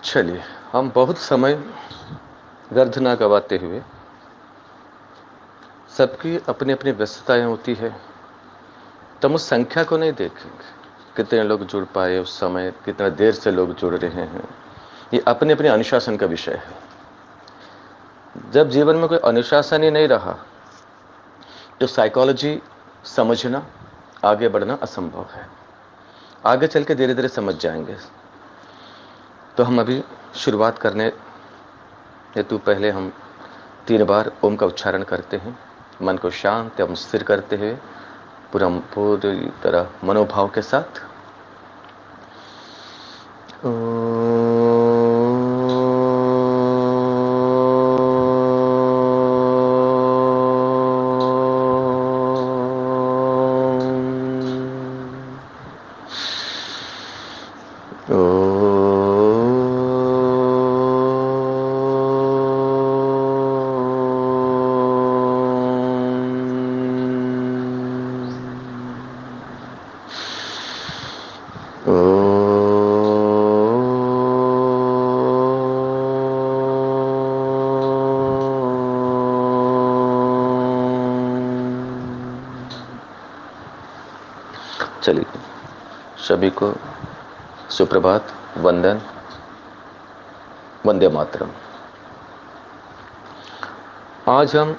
चलिए, हम बहुत समय व्यर्थ ना गवाते हुए, सबकी अपनी अपनी व्यस्तताएं होती है, तो हम उस संख्या को नहीं देखेंगे कितने लोग जुड़ पाए उस समय, कितना देर से लोग जुड़ रहे हैं। ये अपने अपने अनुशासन का विषय है। जब जीवन में कोई अनुशासन ही नहीं रहा तो साइकोलॉजी समझना, आगे बढ़ना असंभव है। आगे चल के धीरे धीरे समझ जाएंगे। तो हम अभी शुरुआत करने हेतु पहले हम 3 बार ओम का उच्चारण करते हैं। मन को शांत एवं स्थिर करते हुए पूरी तरह मनोभाव के साथ चलिए, सभी को सुप्रभात, वंदन, वंदे मातरम। आज हम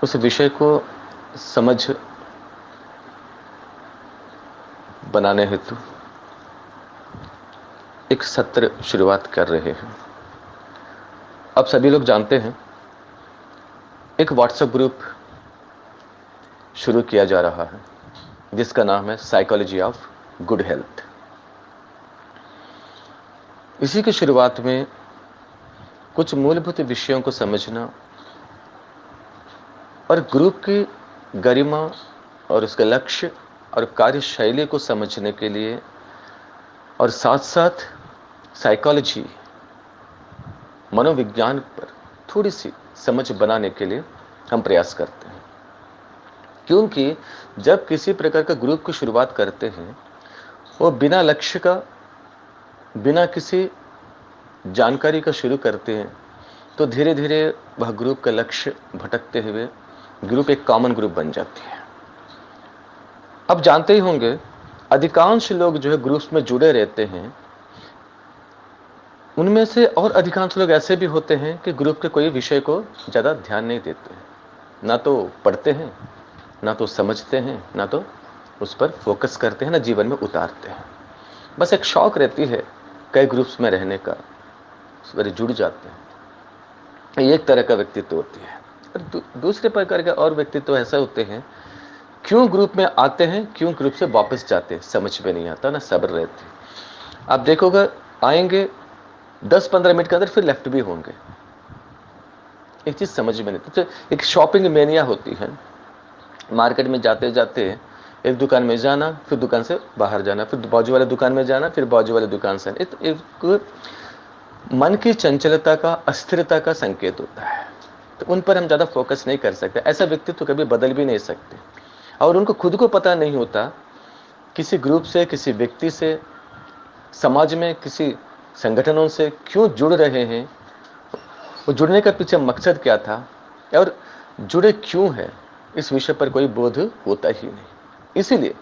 उस विषय को समझ बनाने हेतु एक सत्र शुरुआत कर रहे हैं। अब सभी लोग जानते हैं, एक व्हाट्सएप ग्रुप शुरू किया जा रहा है जिसका नाम है साइकोलॉजी ऑफ गुड हेल्थ। इसी की शुरुआत में कुछ मूलभूत विषयों को समझना और ग्रुप की गरिमा और उसके लक्ष्य और कार्यशैली को समझने के लिए और साथ साथ साइकोलॉजी, मनोविज्ञान पर थोड़ी सी समझ बनाने के लिए हम प्रयास करते हैं। क्योंकि जब किसी प्रकार का ग्रुप की शुरुआत करते हैं, वो बिना लक्ष्य का, बिना किसी जानकारी का शुरू करते हैं, तो धीरे धीरे वह ग्रुप का लक्ष्य भटकते हुए ग्रुप एक कॉमन ग्रुप बन जाती है। अब जानते ही होंगे, अधिकांश लोग जो है ग्रुप्स में जुड़े रहते हैं, उनमें से और अधिकांश लोग ऐसे भी होते हैं कि ग्रुप के कोई विषय को ज़्यादा ध्यान नहीं देते हैं। ना तो पढ़ते हैं, ना तो समझते हैं, ना तो उस पर फोकस करते हैं, ना जीवन में उतारते हैं। बस एक शौक रहती है कई ग्रुप्स में रहने का, उस पर जुड़ जाते हैं। ये एक तरह का व्यक्तित्व होती है। और दूसरे प्रकार के और व्यक्तित्व ऐसे होते हैं, क्यों ग्रुप में आते हैं, क्यों ग्रुप से वापस जाते हैं, समझ में नहीं आता, ना सब्र रहती। आप देखोगे, आएंगे 10-15 मिनट के अंदर फिर लेफ्ट भी होंगे। एक चीज समझ में नहीं। तो एक शॉपिंग मेनिया होती है। मार्केट में जाते जाते एक दुकान में जाना, फिर दुकान से बाहर जाना, फिर बाजू वाले दुकान में जाना, फिर बाजू वाले दुकान से एक मन की चंचलता का, अस्थिरता का संकेत होता है। तो उन पर हम ज्यादा फोकस नहीं कर सकते। ऐसा व्यक्ति तो कभी बदल भी नहीं सकते, और उनको खुद को पता नहीं होता किसी ग्रुप से, किसी व्यक्ति से, समाज में किसी संगठनों से क्यों जुड़ रहे हैं, वो जुड़ने का पीछे मकसद क्या था, और जुड़े क्यों है, इस विषय पर कोई बोध होता ही नहीं। इसीलिए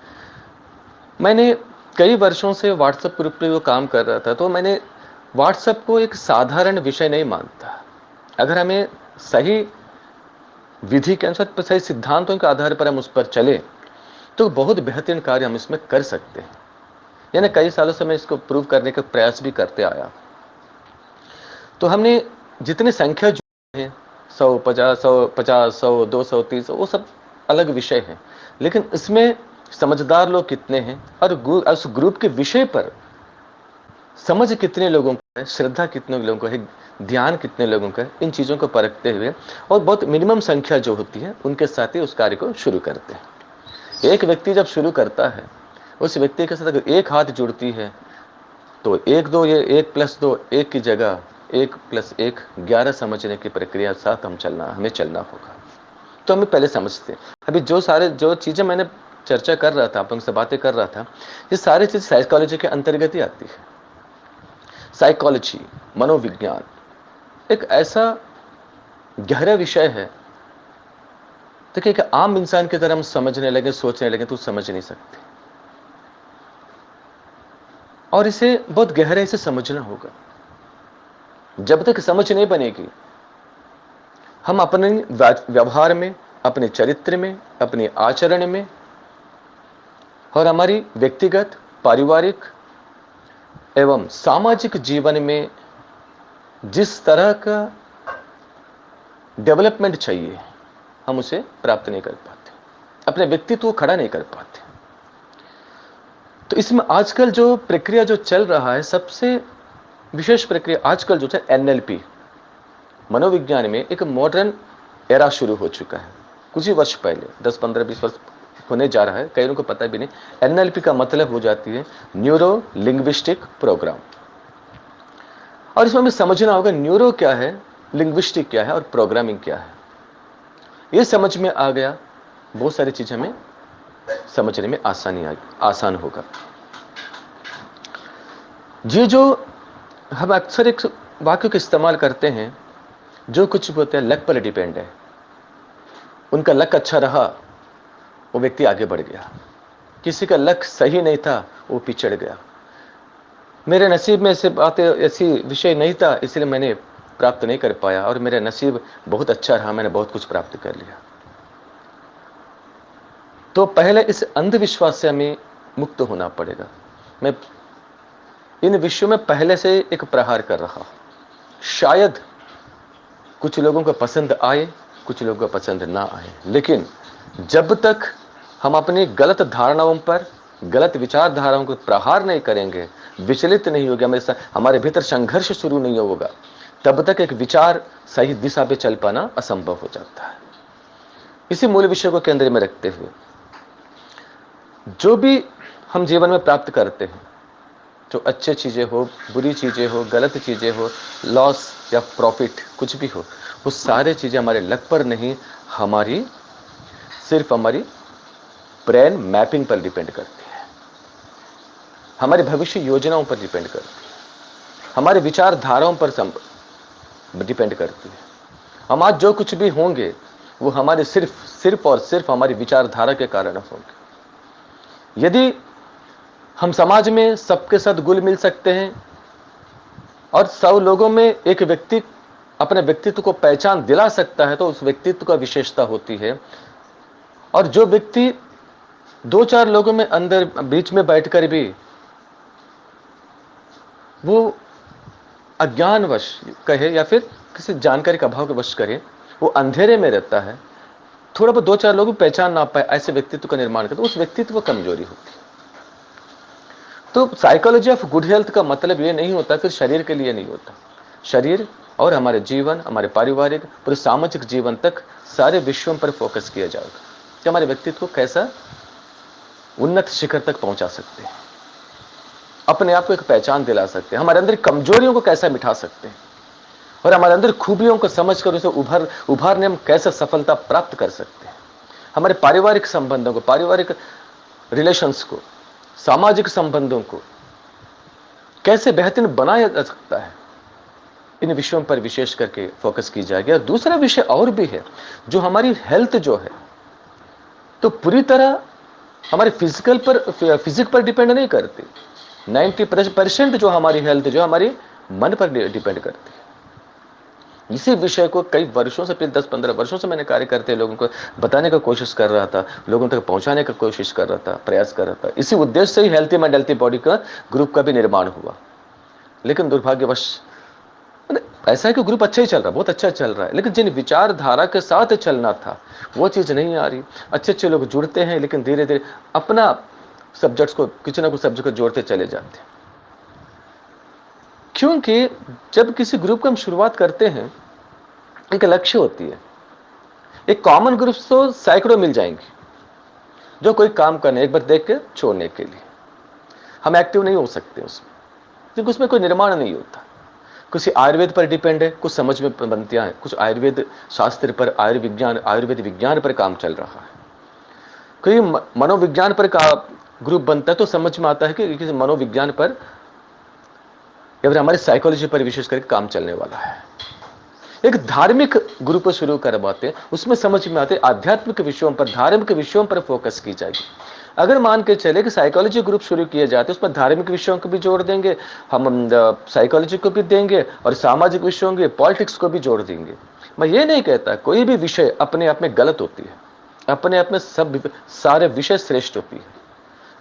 मैंने कई वर्षों से व्हाट्सएप ग्रुप पे वो काम कर रहा था, तो मैंने व्हाट्सएप को एक साधारण विषय नहीं मानता। अगर हमें सही विधि के अनुसार, सही सिद्धांतों के आधार पर हम उस पर चले, तो बहुत बेहतरीन कार्य हम इसमें कर सकते हैं। यानी कई सालों से मैं इसको प्रूव करने का प्रयास भी करते आया। तो हमने जितनी संख्या जुड़ी है, 100, 200, 300, वो सब अलग विषय है। लेकिन इसमें समझदार लोग कितने हैं, और उस ग्रुप के विषय पर समझ कितने लोगों को है, श्रद्धा कितने लोगों को है, ध्यान कितने लोगों का है, इन चीज़ों को परखते हुए और बहुत मिनिमम संख्या जो होती है उनके साथ ही उस कार्य को शुरू करते हैं। एक व्यक्ति जब शुरू करता है, उस व्यक्ति के साथ अगर एक हाथ जुड़ती है, तो 1-2, ये 1+2 1 की जगह 1+1 11 समझने की प्रक्रिया साथ हमें चलना होगा। तो हमें पहले समझते हैं। अभी जो चीज़ें मैंने चर्चा कर रहा था, आप लोगों से बातें कर रहा था, ये सारी चीज़ साइकोलॉजी के अंतर्गत ही आती है। साइकोलॉजी, मनोविज्ञान एक ऐसा गहरा विषय है। देखिए, एक आम इंसान की तरह हम समझने लगे, सोचने लगे तो समझ नहीं सकते, और इसे बहुत गहराई से समझना होगा। जब तक समझ नहीं बनेगी, हम अपने व्यवहार में, अपने चरित्र में, अपने आचरण में और हमारी व्यक्तिगत, पारिवारिक एवं सामाजिक जीवन में जिस तरह का डेवलपमेंट चाहिए, हम उसे प्राप्त नहीं कर पाते, अपने व्यक्तित्व को खड़ा नहीं कर पाते। तो इसमें आजकल जो प्रक्रिया जो चल रहा है, सबसे विशेष प्रक्रिया आजकल जो है एनएलपी, मनोविज्ञान में एक मॉडर्न एरा शुरू हो चुका है। कुछ ही वर्ष पहले, 10, 15, 20 वर्ष होने जा रहा है, कई लोगों को पता भी नहीं। एनएलपी का मतलब हो जाती है न्यूरो लिंग्विस्टिक प्रोग्राम। और इसमें हमें समझना होगा न्यूरो क्या है, लिंग्विस्टिक क्या है और प्रोग्रामिंग क्या है। ये समझ में आ गया, बहुत सारी चीजें हमें समझने में आसान होगा। ये जो हम अक्सर एक वाक्य का इस्तेमाल करते हैं, जो कुछ बोलते हैं लक पर डिपेंड है। उनका लक अच्छा रहा, वो व्यक्ति आगे बढ़ गया। किसी का लक सही नहीं था, वो पिछड़ गया। मेरे नसीब में ऐसे बातें, ऐसी विषय नहीं था, इसलिए मैंने प्राप्त नहीं कर पाया, और मेरा नसीब बहुत अच्छा रहा, मैंने बहुत कुछ प्राप्त कर लिया। तो पहले इस अंधविश्वास से हमें मुक्त होना पड़ेगा। मैं इन विषयों में पहले से एक प्रहार कर रहा हूं। शायद कुछ लोगों को पसंद आए, कुछ लोगों को पसंद ना आए, लेकिन जब तक हम अपनी गलत धारणाओं पर, गलत विचारधाराओं को प्रहार नहीं करेंगे, विचलित नहीं होगा, हमारे भीतर संघर्ष शुरू नहीं होगा, तब तक एक विचार सही दिशा पे चल पाना असंभव हो जाता है। इसी मूल विषय को केंद्र में रखते हुए जो भी हम जीवन में प्राप्त करते हैं, जो अच्छी चीजें हो, बुरी चीजें हो, गलत चीजें हो, लॉस या प्रॉफिट कुछ भी हो, वो सारे चीजें हमारे लक पर नहीं, सिर्फ हमारी ब्रेन मैपिंग पर डिपेंड करती है, हमारी भविष्य योजनाओं पर डिपेंड करती है, हमारे विचारधाराओं पर डिपेंड करती है। हम आज जो कुछ भी होंगे वो हमारे सिर्फ और सिर्फ हमारी विचारधारा के कारण होंगे। यदि हम समाज में सबके साथ घुल मिल सकते हैं और 100 लोगों में एक व्यक्ति अपने व्यक्तित्व को पहचान दिला सकता है, तो उस व्यक्तित्व का विशेषता होती है। और जो व्यक्ति 2-4 लोगों में अंदर बीच में बैठकर भी वो अज्ञानवश कहे या फिर किसी जानकारी का अभाव के वश करे, वो अंधेरे में रहता है, थोड़ा बहुत 2-4 लोग पहचान ना पाए, ऐसे व्यक्तित्व का निर्माण करते, उस व्यक्तित्व को कमजोरी होती है। तो साइकोलॉजी ऑफ गुड हेल्थ का मतलब ये नहीं होता फिर शरीर के लिए नहीं होता। शरीर और हमारे जीवन, हमारे पारिवारिक, पूरे सामाजिक जीवन तक सारे विषयों पर फोकस किया जाएगा कि हमारे व्यक्तित्व को कैसा उन्नत शिखर तक पहुंचा सकते हैं, अपने आप को एक पहचान दिला सकते हैं, हमारे अंदर कमजोरियों को कैसा मिटा सकते हैं, और हमारे अंदर खूबियों को समझकर उसे उभारने हम कैसे सफलता प्राप्त कर सकते हैं। हमारे पारिवारिक संबंधों को, पारिवारिक रिलेशंस को, सामाजिक संबंधों को कैसे बेहतरीन बनाया जा सकता है, इन विषयों पर विशेष करके फोकस की जाएगी। और दूसरा विषय और भी है, जो हमारी हेल्थ जो है, तो पूरी तरह हमारे फिजिक पर डिपेंड नहीं करती। 90% जो हमारी हेल्थ जो हमारी मन पर डिपेंड करती है। इसी विषय को कई वर्षों से, 10-15 वर्षों से मैंने कार्य करते लोगों को बताने का कोशिश कर रहा था, लोगों तक पहुंचाने का कोशिश कर रहा था, प्रयास कर रहा था। इसी उद्देश्य से ही हेल्थी माइंड हेल्थी बॉडी का ग्रुप का भी निर्माण हुआ। लेकिन दुर्भाग्यवश ऐसा है कि ग्रुप अच्छा ही चल रहा है, बहुत अच्छा चल रहा है, लेकिन जिन विचारधारा के साथ चलना था वो चीज नहीं आ रही। अच्छे लोग जुड़ते हैं, लेकिन धीरे धीरे अपना सब्जेक्ट्स को, किसी ना कुछ सब्जेक्ट को जोड़ते चले जाते हैं। क्योंकि जब किसी ग्रुप को हम शुरुआत करते हैं, एक लक्ष्य होती है। एक कॉमन ग्रुप तो सैकड़ों मिल जाएंगे जो कोई काम करने, एक बार देख के छोड़ने के लिए। हम एक्टिव नहीं हो सकते उसमें, क्योंकि उसमें कोई निर्माण नहीं होता। किसी आयुर्वेद पर डिपेंड है, कुछ समझ में बनतियां हैं, कुछ आयुर्वेद शास्त्र पर, आयुर्वेद विज्ञान पर काम चल रहा है। कोई मनोविज्ञान पर का ग्रुप बनता है, तो समझ में आता है कि किसी मनोविज्ञान पर या फिर हमारी साइकोलॉजी पर विशेष करके काम चलने वाला है। एक धार्मिक ग्रुप शुरू करवाते हैं, उसमें समझ में आते आध्यात्मिक विषयों पर, धार्मिक विषयों पर फोकस की जाएगी। अगर मान के चले कि साइकोलॉजी ग्रुप शुरू किए जाते, उसमें धार्मिक विषयों को भी जोड़ देंगे, हम साइकोलॉजी को भी देंगे और सामाजिक विषयों के पॉलिटिक्स को भी जोड़ देंगे। मैं ये नहीं कहता कोई भी विषय अपने आप में गलत होती है, अपने आप में सब सारे विषय श्रेष्ठ होती है,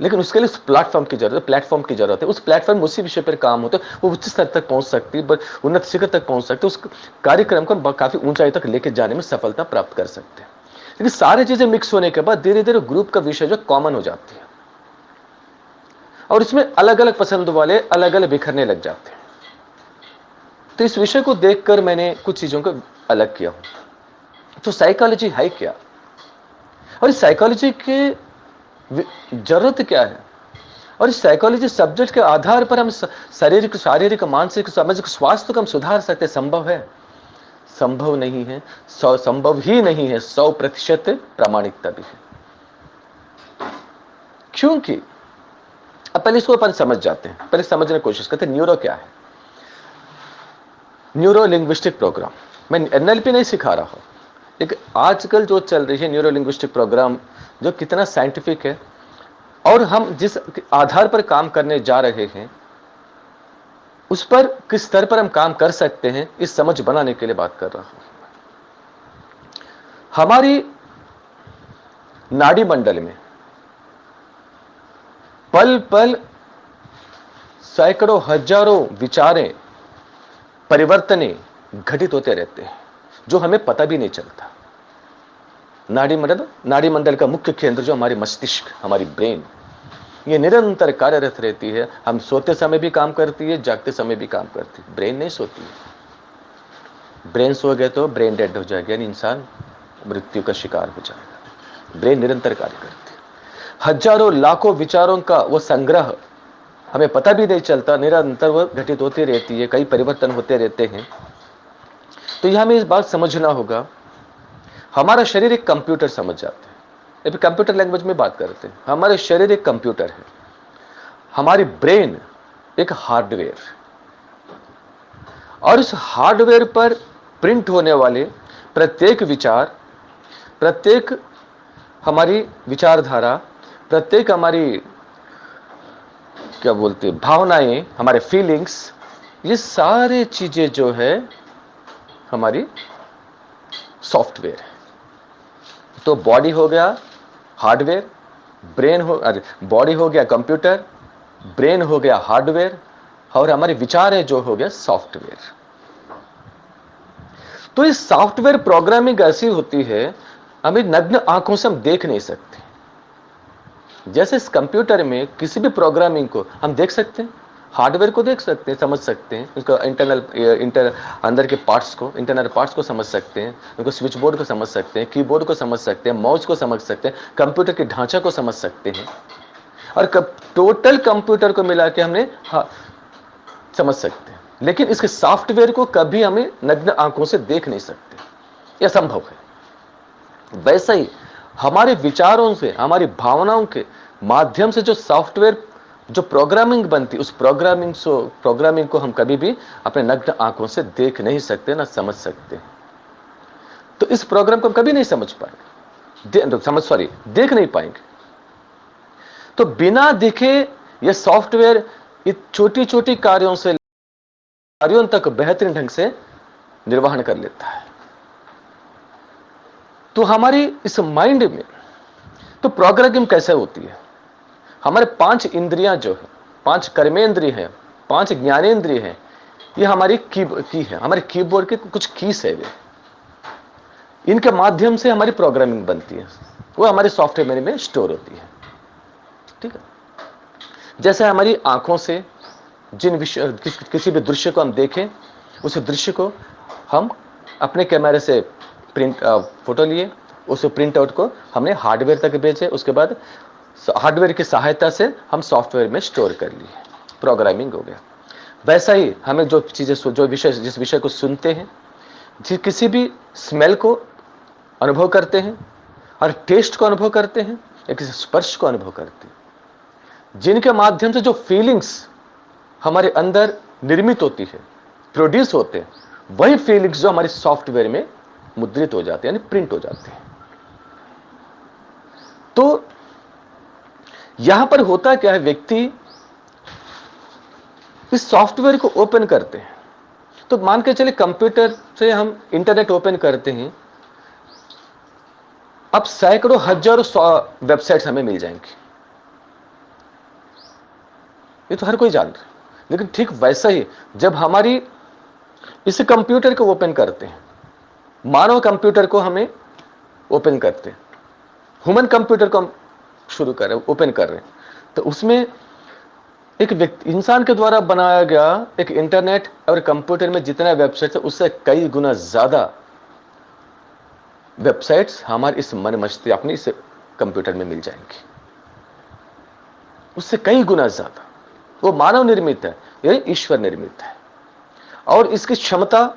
लेकिन उसके लिए उस प्लेटफॉर्म की जरूरत है, प्लेटफॉर्म की जरूरत है। उस प्लेटफॉर्म उसी विषय पर काम होता है, वो उच्च स्तर तक पहुंच सकती है, उन्नत शिखर तक पहुंच सकती है, उस कार्यक्रम को काफी ऊंचाई तक लेके जाने में सफलता प्राप्त कर सकते हैं। लेकिन सारी चीजें मिक्स होने के बाद धीरे धीरे ग्रुप का विषय जो कॉमन हो जाती है और इसमें अलग अलग पसंद वाले अलग अलग बिखरने लग जाते हैं। तो इस विषय को देखकर मैंने कुछ चीजों को अलग किया हूं। तो साइकोलॉजी है क्या और इस साइकोलॉजी की जरूरत क्या है, और इस साइकोलॉजी सब्जेक्ट के आधार पर हम शारीरिक मानसिक सामाजिक स्वास्थ्य को हम सुधार सकते। संभव है? संभव नहीं है। संभव ही नहीं है, 100% प्रामाणिकता भी है। क्योंकि अब पहले इसको अपन समझ जाते हैं, पहले समझने की कोशिश करते हैं न्यूरो क्या है। न्यूरो लिंग्विस्टिक प्रोग्राम, मैं एनएलपी नहीं सिखा रहा हूं, लेकिन आजकल जो चल रही है न्यूरो लिंग्विस्टिक प्रोग्राम, जो कितना साइंटिफिक है और हम जिस आधार पर काम करने जा रहे हैं उस पर किस स्तर पर हम काम कर सकते हैं, इस समझ बनाने के लिए बात कर रहा हूं। हमारी नाड़ी मंडल में पल पल सैकड़ों हजारों विचारें, परिवर्तनें घटित होते रहते हैं जो हमें पता भी नहीं चलता। नाड़ी मंडल का मुख्य केंद्र जो हमारी मस्तिष्क, हमारी ब्रेन, ये निरंतर कार्यरत रहती है। हम सोते समय भी काम करती है, जागते समय भी काम करती है। ब्रेन नहीं सोती है। ब्रेन सो गए तो ब्रेन डेड हो जाएगा, यानी इंसान मृत्यु का शिकार हो जाएगा। ब्रेन निरंतर कार्य करती है। हजारों लाखों विचारों का वो संग्रह हमें पता भी नहीं चलता, निरंतर वो घटित होती रहती है, कई परिवर्तन होते रहते हैं। तो यह हमें इस बात समझना होगा, हमारा शरीर एक कंप्यूटर समझ जाते हैं, अभी कंप्यूटर लैंग्वेज में बात करते हैं। हमारे शरीर एक कंप्यूटर है, हमारी ब्रेन एक हार्डवेयर, और इस हार्डवेयर पर प्रिंट होने वाले प्रत्येक विचार, प्रत्येक हमारी विचारधारा, प्रत्येक हमारी क्या बोलते हैं भावनाएं, हमारे फीलिंग्स, ये सारे चीजें जो है हमारी सॉफ्टवेयर है। तो बॉडी हो गया हार्डवेयर, ब्रेन हो, बॉडी हो गया कंप्यूटर, ब्रेन हो गया हार्डवेयर, और हमारे विचार है जो हो गया सॉफ्टवेयर। तो इस सॉफ्टवेयर प्रोग्रामिंग ऐसी होती है, हमें नग्न आंखों से हम देख नहीं सकते। जैसे इस कंप्यूटर में किसी भी प्रोग्रामिंग को हम देख सकते हैं, हार्डवेयर को देख सकते हैं, समझ सकते हैं, उसका अंदर के पार्ट्स को, इंटरनल पार्ट्स को समझ सकते हैं, उनको स्विच बोर्ड को समझ सकते हैं, कीबोर्ड को समझ सकते हैं, माउस को समझ सकते हैं, कंप्यूटर के ढांचा को समझ सकते हैं, और टोटल कंप्यूटर को मिला के हमने समझ सकते हैं। लेकिन इसके सॉफ्टवेयर को कभी हमें नग्न आंखों से देख नहीं सकते, यह संभव है। वैसा ही हमारे विचारों से, हमारी भावनाओं के माध्यम से जो सॉफ्टवेयर, जो प्रोग्रामिंग बनती, उस प्रोग्रामिंग को हम कभी भी अपने नग्न आंखों से देख नहीं सकते, ना समझ सकते। तो इस प्रोग्राम को हम कभी नहीं समझ पाएंगे, देख नहीं पाएंगे। तो बिना दिखे यह सॉफ्टवेयर छोटी छोटी कार्यों तक बेहतरीन ढंग से निर्वहन कर लेता है। तो हमारी इस माइंड में तो प्रोग्रामिंग कैसे होती है? हमारे 5 इंद्रियां जो है, 5 कर्मेंद्रिय हैं, 5 ज्ञानेंद्रिय हैं, ये हमारी की है, हमारे कीबोर्ड के कुछ कीज है। वे इनके माध्यम से हमारी प्रोग्रामिंग बनती है, वो हमारे सॉफ्टवेयर में स्टोर होती है। ठीक है। जैसे हमारी आंखों से जिन विषय, किसी भी दृश्य को हम देखें, उस दृश्य को हम अपने कैमरे से फोटो लिए, उस प्रिंट आउट को हमने हार्डवेयर तक भेजे, उसके बाद हार्डवेयर की सहायता से हम सॉफ्टवेयर में स्टोर कर लिए, प्रोग्रामिंग हो गया। वैसा ही हमें जो चीजें, जो विषय, जिस विषय को सुनते हैं, किसी भी स्मेल को अनुभव करते हैं, और टेस्ट को अनुभव करते हैं, या किसी स्पर्श को अनुभव करते हैं, जिनके माध्यम से जो फीलिंग्स हमारे अंदर निर्मित होती है, प्रोड्यूस होते हैं, वही फीलिंग्स जो हमारे सॉफ्टवेयर में मुद्रित हो जाते हैं, यानी प्रिंट हो जाते हैं। तो यहां पर होता क्या है, व्यक्ति इस सॉफ्टवेयर को ओपन करते हैं। तो मान के चले कंप्यूटर से हम इंटरनेट ओपन करते हैं, अब सैकड़ों हजारों वेबसाइट्स हमें मिल जाएंगी, ये तो हर कोई जान रहा है। लेकिन ठीक वैसा ही जब हमारी इस कंप्यूटर को ओपन करते हैं, मानव कंप्यूटर को हमें ओपन करते हैं, ह्यूमन कंप्यूटर को हम शुरू कर रहे हैं, ओपन कर रहे हैं, तो उसमें एक व्यक्ति, इंसान के द्वारा बनाया गया एक इंटरनेट और कंप्यूटर में जितना वेबसाइट है, उससे कई गुना ज्यादा वेबसाइट्स हमारे इस मन मस्तिष्क अपने इस कंप्यूटर में मिल जाएंगी, उससे कई गुना ज्यादा। वो मानव निर्मित है, ये ईश्वर निर्मित है, और इसकी क्षमता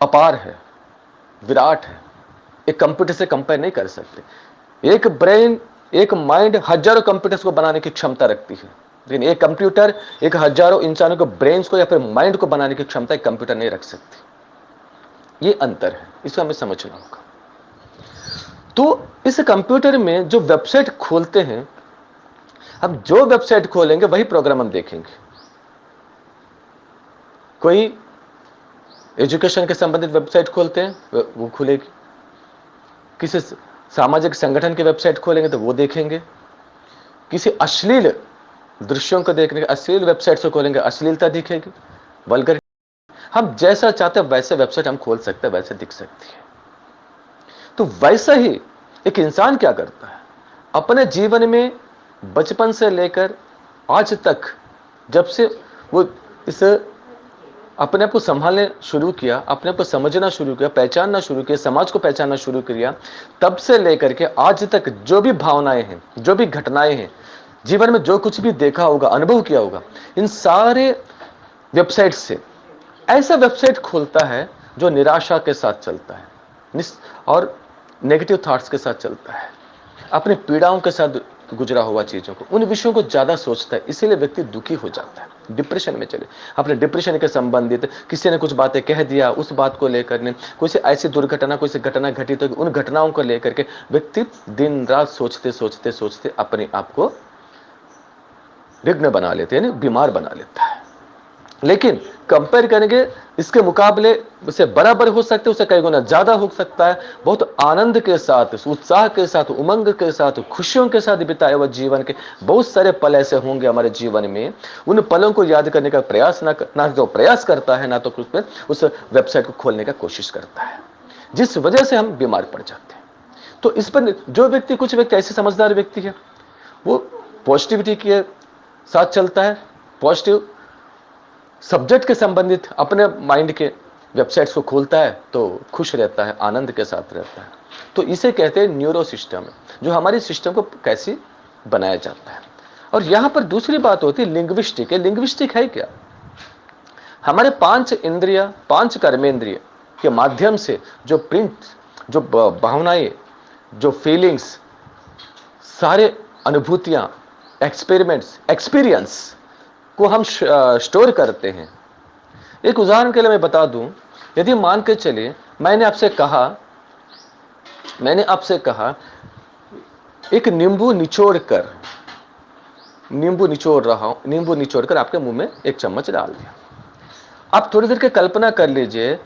अपार है, विराट है, एक कंप्यूटर से कंपेयर नहीं कर सकते। एक ब्रेन, एक माइंड हजारों कंप्यूटर्स को बनाने की क्षमता रखती है, लेकिन एक कंप्यूटर एक हजारों इंसानों को ब्रेन्स को या फिर माइंड को बनाने की क्षमता एक कंप्यूटर नहीं रख सकती। ये अंतर है, इसको हमें समझना होगा। तो इस कंप्यूटर में जो वेबसाइट खोलते हैं, हम जो वेबसाइट खोलेंगे वही प्रोग्राम हम देखेंगे। कोई एजुकेशन के संबंधित वेबसाइट खोलते हैं, वो खुलेगी। किसी सामाजिक संगठन की वेबसाइट खोलेंगे तो वो देखेंगे। किसी अश्लील दृश्यों को देखने के, अश्लील वेबसाइट से खोलेंगे, अश्लीलता दिखेगी, वल्गर। हम जैसा चाहते हैं वैसे वेबसाइट हम खोल सकते हैं, वैसे दिख सकती है। तो वैसा ही एक इंसान क्या करता है अपने जीवन में, बचपन से लेकर आज तक, जब से वो इस अपने आप को संभालने शुरू किया, अपने आप को समझना शुरू किया, पहचानना शुरू किया, समाज को पहचानना शुरू किया, तब से लेकर के आज तक जो भी भावनाएं हैं, जो भी घटनाएं हैं, जीवन में जो कुछ भी देखा होगा, अनुभव किया होगा, इन सारे वेबसाइट से ऐसा वेबसाइट खोलता है जो निराशा के साथ चलता है और नेगेटिव थॉट्स के साथ चलता है, अपनी पीड़ाओं के साथ गुजरा हुआ चीजों को, उन विषयों को ज्यादा सोचता है, इसीलिए व्यक्ति दुखी हो जाता है, डिप्रेशन में चले। अपने डिप्रेशन के संबंधित किसी ने कुछ बातें कह दिया, उस बात को लेकर ने कोई सी ऐसी दुर्घटना, कोई सी घटना घटित होगी, उन घटनाओं को लेकर के व्यक्ति दिन रात सोचते सोचते सोचते अपने आप को विघ्न बना लेते हैं, बीमार बना लेता है। लेकिन कंपेयर करेंगे, इसके मुकाबले उससे बराबर हो सकते, उससे कई गुना ज्यादा हो सकता है। बहुत आनंद के साथ, उत्साह के साथ, उमंग के साथ, खुशियों के साथ बिताए हुए जीवन के बहुत सारे पल ऐसे होंगे हमारे जीवन में। उन पलों को याद करने का प्रयास ना जो प्रयास करता है, ना तो उस वेबसाइट को खोलने का कोशिश करता है, जिस वजह से हम बीमार पड़ जाते हैं। तो इस पर जो व्यक्ति, कुछ व्यक्ति ऐसे समझदार व्यक्ति है, वो पॉजिटिविटी के साथ चलता है, पॉजिटिव सब्जेक्ट के संबंधित अपने माइंड के वेबसाइट्स को खोलता है तो खुश रहता है, आनंद के साथ रहता है। तो इसे कहते हैं न्यूरो सिस्टम, जो हमारे सिस्टम को कैसे बनाया जाता है। और यहां पर दूसरी बात होती है लिंग्विस्टिक। लिंग्विस्टिक है क्या? हमारे 5 इंद्रिय, 5 कर्मेंद्रिय के माध्यम से जो प्रिंट, जो भावनाएं, जो फीलिंग्स, सारे अनुभूतियां, एक्सपेरिमेंट्स, एक्सपीरियंस को हम स्टोर करते हैं। एक उदाहरण के लिए मैं बता दूं, यदि मान के चले मैंने आपसे कहा एक नींबू निचोड़ रहा हूं, नींबू निचोड़कर आपके मुंह में एक चम्मच डाल दिया। आप थोड़ी देर की कल्पना कर लीजिए,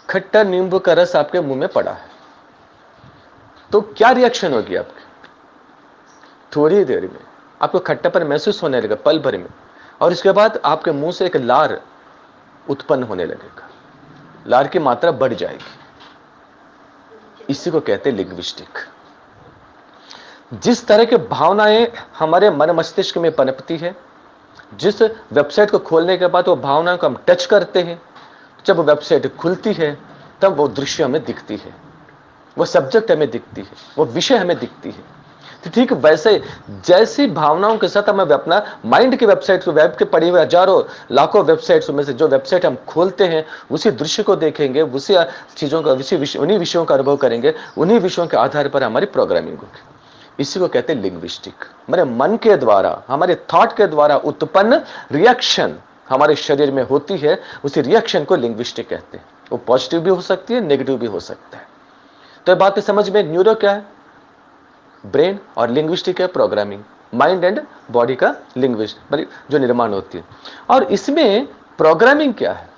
खट्टा नींबू का रस आपके मुंह में पड़ा है, तो क्या रिएक्शन होगी आपकी? थोड़ी देर में आपको खट्टापन महसूस होने लगेगा, पल भर में, और इसके बाद आपके मुंह से एक लार उत्पन्न होने लगेगा, लार की मात्रा बढ़ जाएगी। इसी को कहते हैं लिंग्विस्टिक। जिस तरह की भावनाएं हमारे मन मस्तिष्क में पनपती है, जिस वेबसाइट को खोलने के बाद वो भावनाओं को हम टच करते हैं, जब वेबसाइट खुलती है तब वो दृश्य हमें दिखती है, वो सब्जेक्ट हमें दिखती है, वो विषय हमें दिखती है। तो ठीक वैसे जैसी भावनाओं के साथ हम अपना माइंड की वेबसाइट, वेब के पड़ी हुए हजारों लाखों वेबसाइट्स में से जो वेबसाइट हम खोलते हैं, उसी दृश्य को देखेंगे, उसी चीजों का, उन्हीं विषयों का अनुभव करेंगे, उन्हीं विषयों के आधार पर हमारी प्रोग्रामिंग होगी। इसी को कहते हैं लिंग्विस्टिक। हमारे मन के द्वारा, हमारे थॉट के द्वारा उत्पन्न रिएक्शन, हमारे शरीर में होती है, उसी रिएक्शन को लिंग्विस्टिक कहते हैं। वो पॉजिटिव भी हो सकती है, नेगेटिव भी हो सकता है। तो ये बात समझ में, न्यूरो क्या है? ब्रेन, और लिंग्विस्टिक है प्रोग्रामिंग, माइंड एंड बॉडी का लिंग्विस्ट जो निर्माण होती है। और इसमें प्रोग्रामिंग क्या है?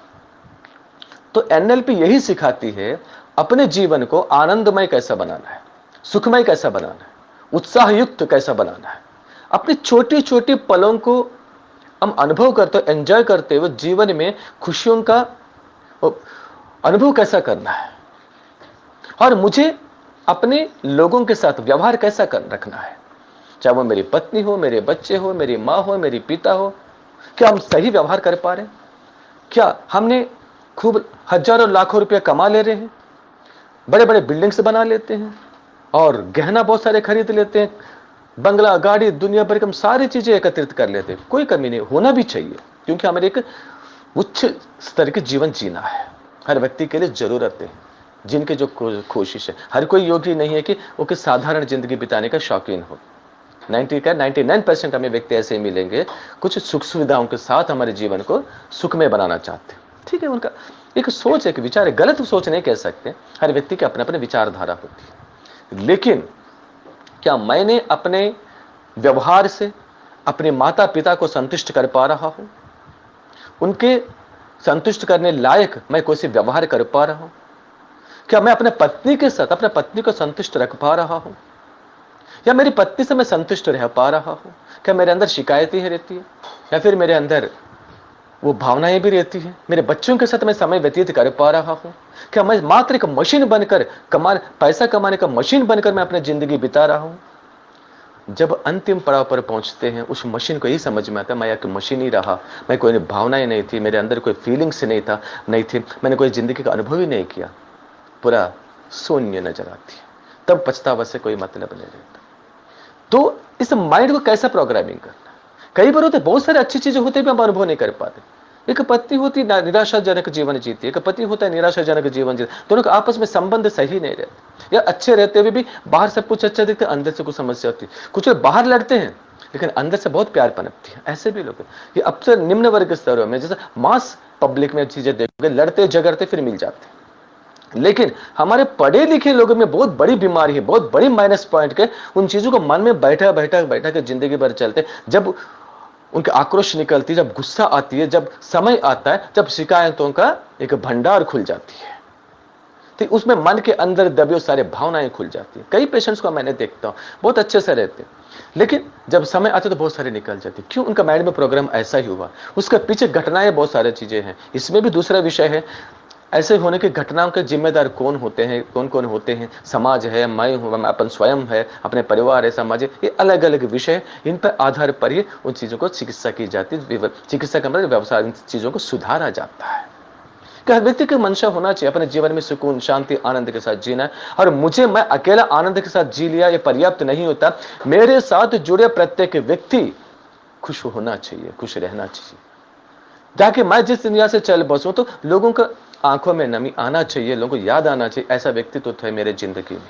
तो एनएलपी यही सिखाती है अपने जीवन को आनंदमय कैसा बनाना है, सुखमय कैसा बनाना है, उत्साह युक्त कैसा बनाना है। अपनी छोटी छोटी पलों को हम अनुभव करते, एंजॉय करते हुए जीवन में खुशियों का अनुभव कैसा करना है, और मुझे अपने लोगों के साथ व्यवहार कैसा कर रखना है, चाहे वो मेरी पत्नी हो, मेरे बच्चे हो, मेरी माँ हो, मेरी पिता हो। क्या हम सही व्यवहार कर पा रहे हैं? क्या हमने खूब हजारों लाखों रुपया कमा ले रहे हैं, बड़े बड़े बिल्डिंग्स बना लेते हैं, और गहना बहुत सारे खरीद लेते हैं, बंगला, गाड़ी, दुनिया भर की हम सारी चीजें एकत्रित कर लेते हैं। कोई कमी नहीं, होना भी चाहिए, क्योंकि हमें एक उच्च स्तर के जीवन जीना है। हर व्यक्ति के लिए जरूरत है जिनके जो कोशिश है। हर कोई योगी नहीं है कि वो कि साधारण जिंदगी बिताने का शौकीन हो। 99% हमें व्यक्ति ऐसे मिलेंगे कुछ सुख सुविधाओं के साथ हमारे जीवन को सुखमय बनाना चाहते हैं। ठीक है, उनका एक सोच, एक विचार है, गलत सोच नहीं कह सकते। हर व्यक्ति की अपने अपने विचारधारा होती है। लेकिन क्या मैंने अपने व्यवहार से अपने माता पिता को संतुष्ट कर पा रहा हूं? उनके संतुष्ट करने लायक मैं कोई सी व्यवहार कर पा रहा हूं? क्या मैं अपने पत्नी के साथ अपने पत्नी को संतुष्ट रख पा रहा हूं, या मेरी पत्नी से मैं संतुष्ट रह पा रहा हूं? क्या मेरे अंदर शिकायतें ही रहती है, या फिर मेरे अंदर वो भावनाएं भी रहती हैं? मेरे बच्चों के साथ मैं समय व्यतीत कर पा रहा हूं? क्या मैं मात्र एक मशीन बनकर पैसा कमाने का मशीन बनकर मैं अपनी जिंदगी बिता रहा हूं? जब अंतिम पड़ाव पर पहुंचते हैं, उस मशीन को यही समझ में आता है, मैं एक मशीन ही रहा, मैं कोई भावनाएं नहीं थी, मेरे अंदर कोई फीलिंग्स नहीं थी, मैंने कोई जिंदगी का अनुभव ही नहीं किया, पूरा शून्य नजर आती है। तब पछतावा से कोई मतलब नहीं रहता। तो इस माइंड को कैसा प्रोग्रामिंग करना? कई बार होते बहुत सारी अच्छी चीजें होती भी हम अनुभव नहीं कर पाते। एक पत्नी होती निराशाजनक जीवन जीती है, एक पति होता है निराशाजनक जीवन जीता, दोनों का आपस में संबंध सही नहीं रहते, या अच्छे रहते हुए भी बाहर सब कुछ अच्छा दिखता है, अंदर से कुछ समस्या होती है। कुछ लोग बाहर लड़ते हैं लेकिन अंदर से बहुत प्यार पनपती है, ऐसे भी लोग हैं। ये अब से निम्न वर्ग स्तरों में, जैसे मास पब्लिक में चीजें देखोगे, लड़ते झगड़ते फिर मिल जाते हैं। लेकिन हमारे पढ़े लिखे लोगों में बहुत बड़ी बीमारी है, बहुत बड़ी माइनस पॉइंट के उन चीजों को मन में बैठा बैठा बैठा के जिंदगी भर चलते। जब उनके आक्रोश निकलती है, जब गुस्सा आती है, जब समय आता है, जब शिकायतों का एक भंडार खुल जाती है, तो उसमें मन के अंदर दबे सारे भावनाएं खुल जाती है। कई पेशेंट्स को मैंने देखता हूं बहुत अच्छे से रहते हैं, लेकिन जब समय आता तो बहुत सारे निकल जाते। क्यों? उनका माइंड में प्रोग्राम ऐसा ही हुआ। उसके पीछे घटनाएं बहुत सारी चीजें हैं। इसमें भी दूसरा विषय है, ऐसे होने की घटनाओं के जिम्मेदार कौन होते हैं, कौन कौन होते हैं? समाज है, मैं हूं, मैं अपन स्वयं है, अपने परिवार है, समाज है, ये अलग अलग विषय। इन पर आधार पर ही उन चीजों को चिकित्सा की जाती है। चिकित्सा का मतलब व्यवसाय, इन चीजों को सुधारा जाता है। क्या व्यक्ति की मंशा होना चाहिए अपने जीवन में सुकून, शांति, आनंद के साथ जीना है। और मैं अकेला आनंद के साथ जी लिया ये पर्याप्त नहीं होता। मेरे साथ जुड़े प्रत्येक व्यक्ति खुश होना चाहिए, खुश रहना चाहिए, ताकि मैं जिस दुनिया से चल बसूं तो लोगों का आंखों में नमी आना चाहिए, लोगों को याद आना चाहिए ऐसा व्यक्तित्व तो है मेरे जिंदगी में।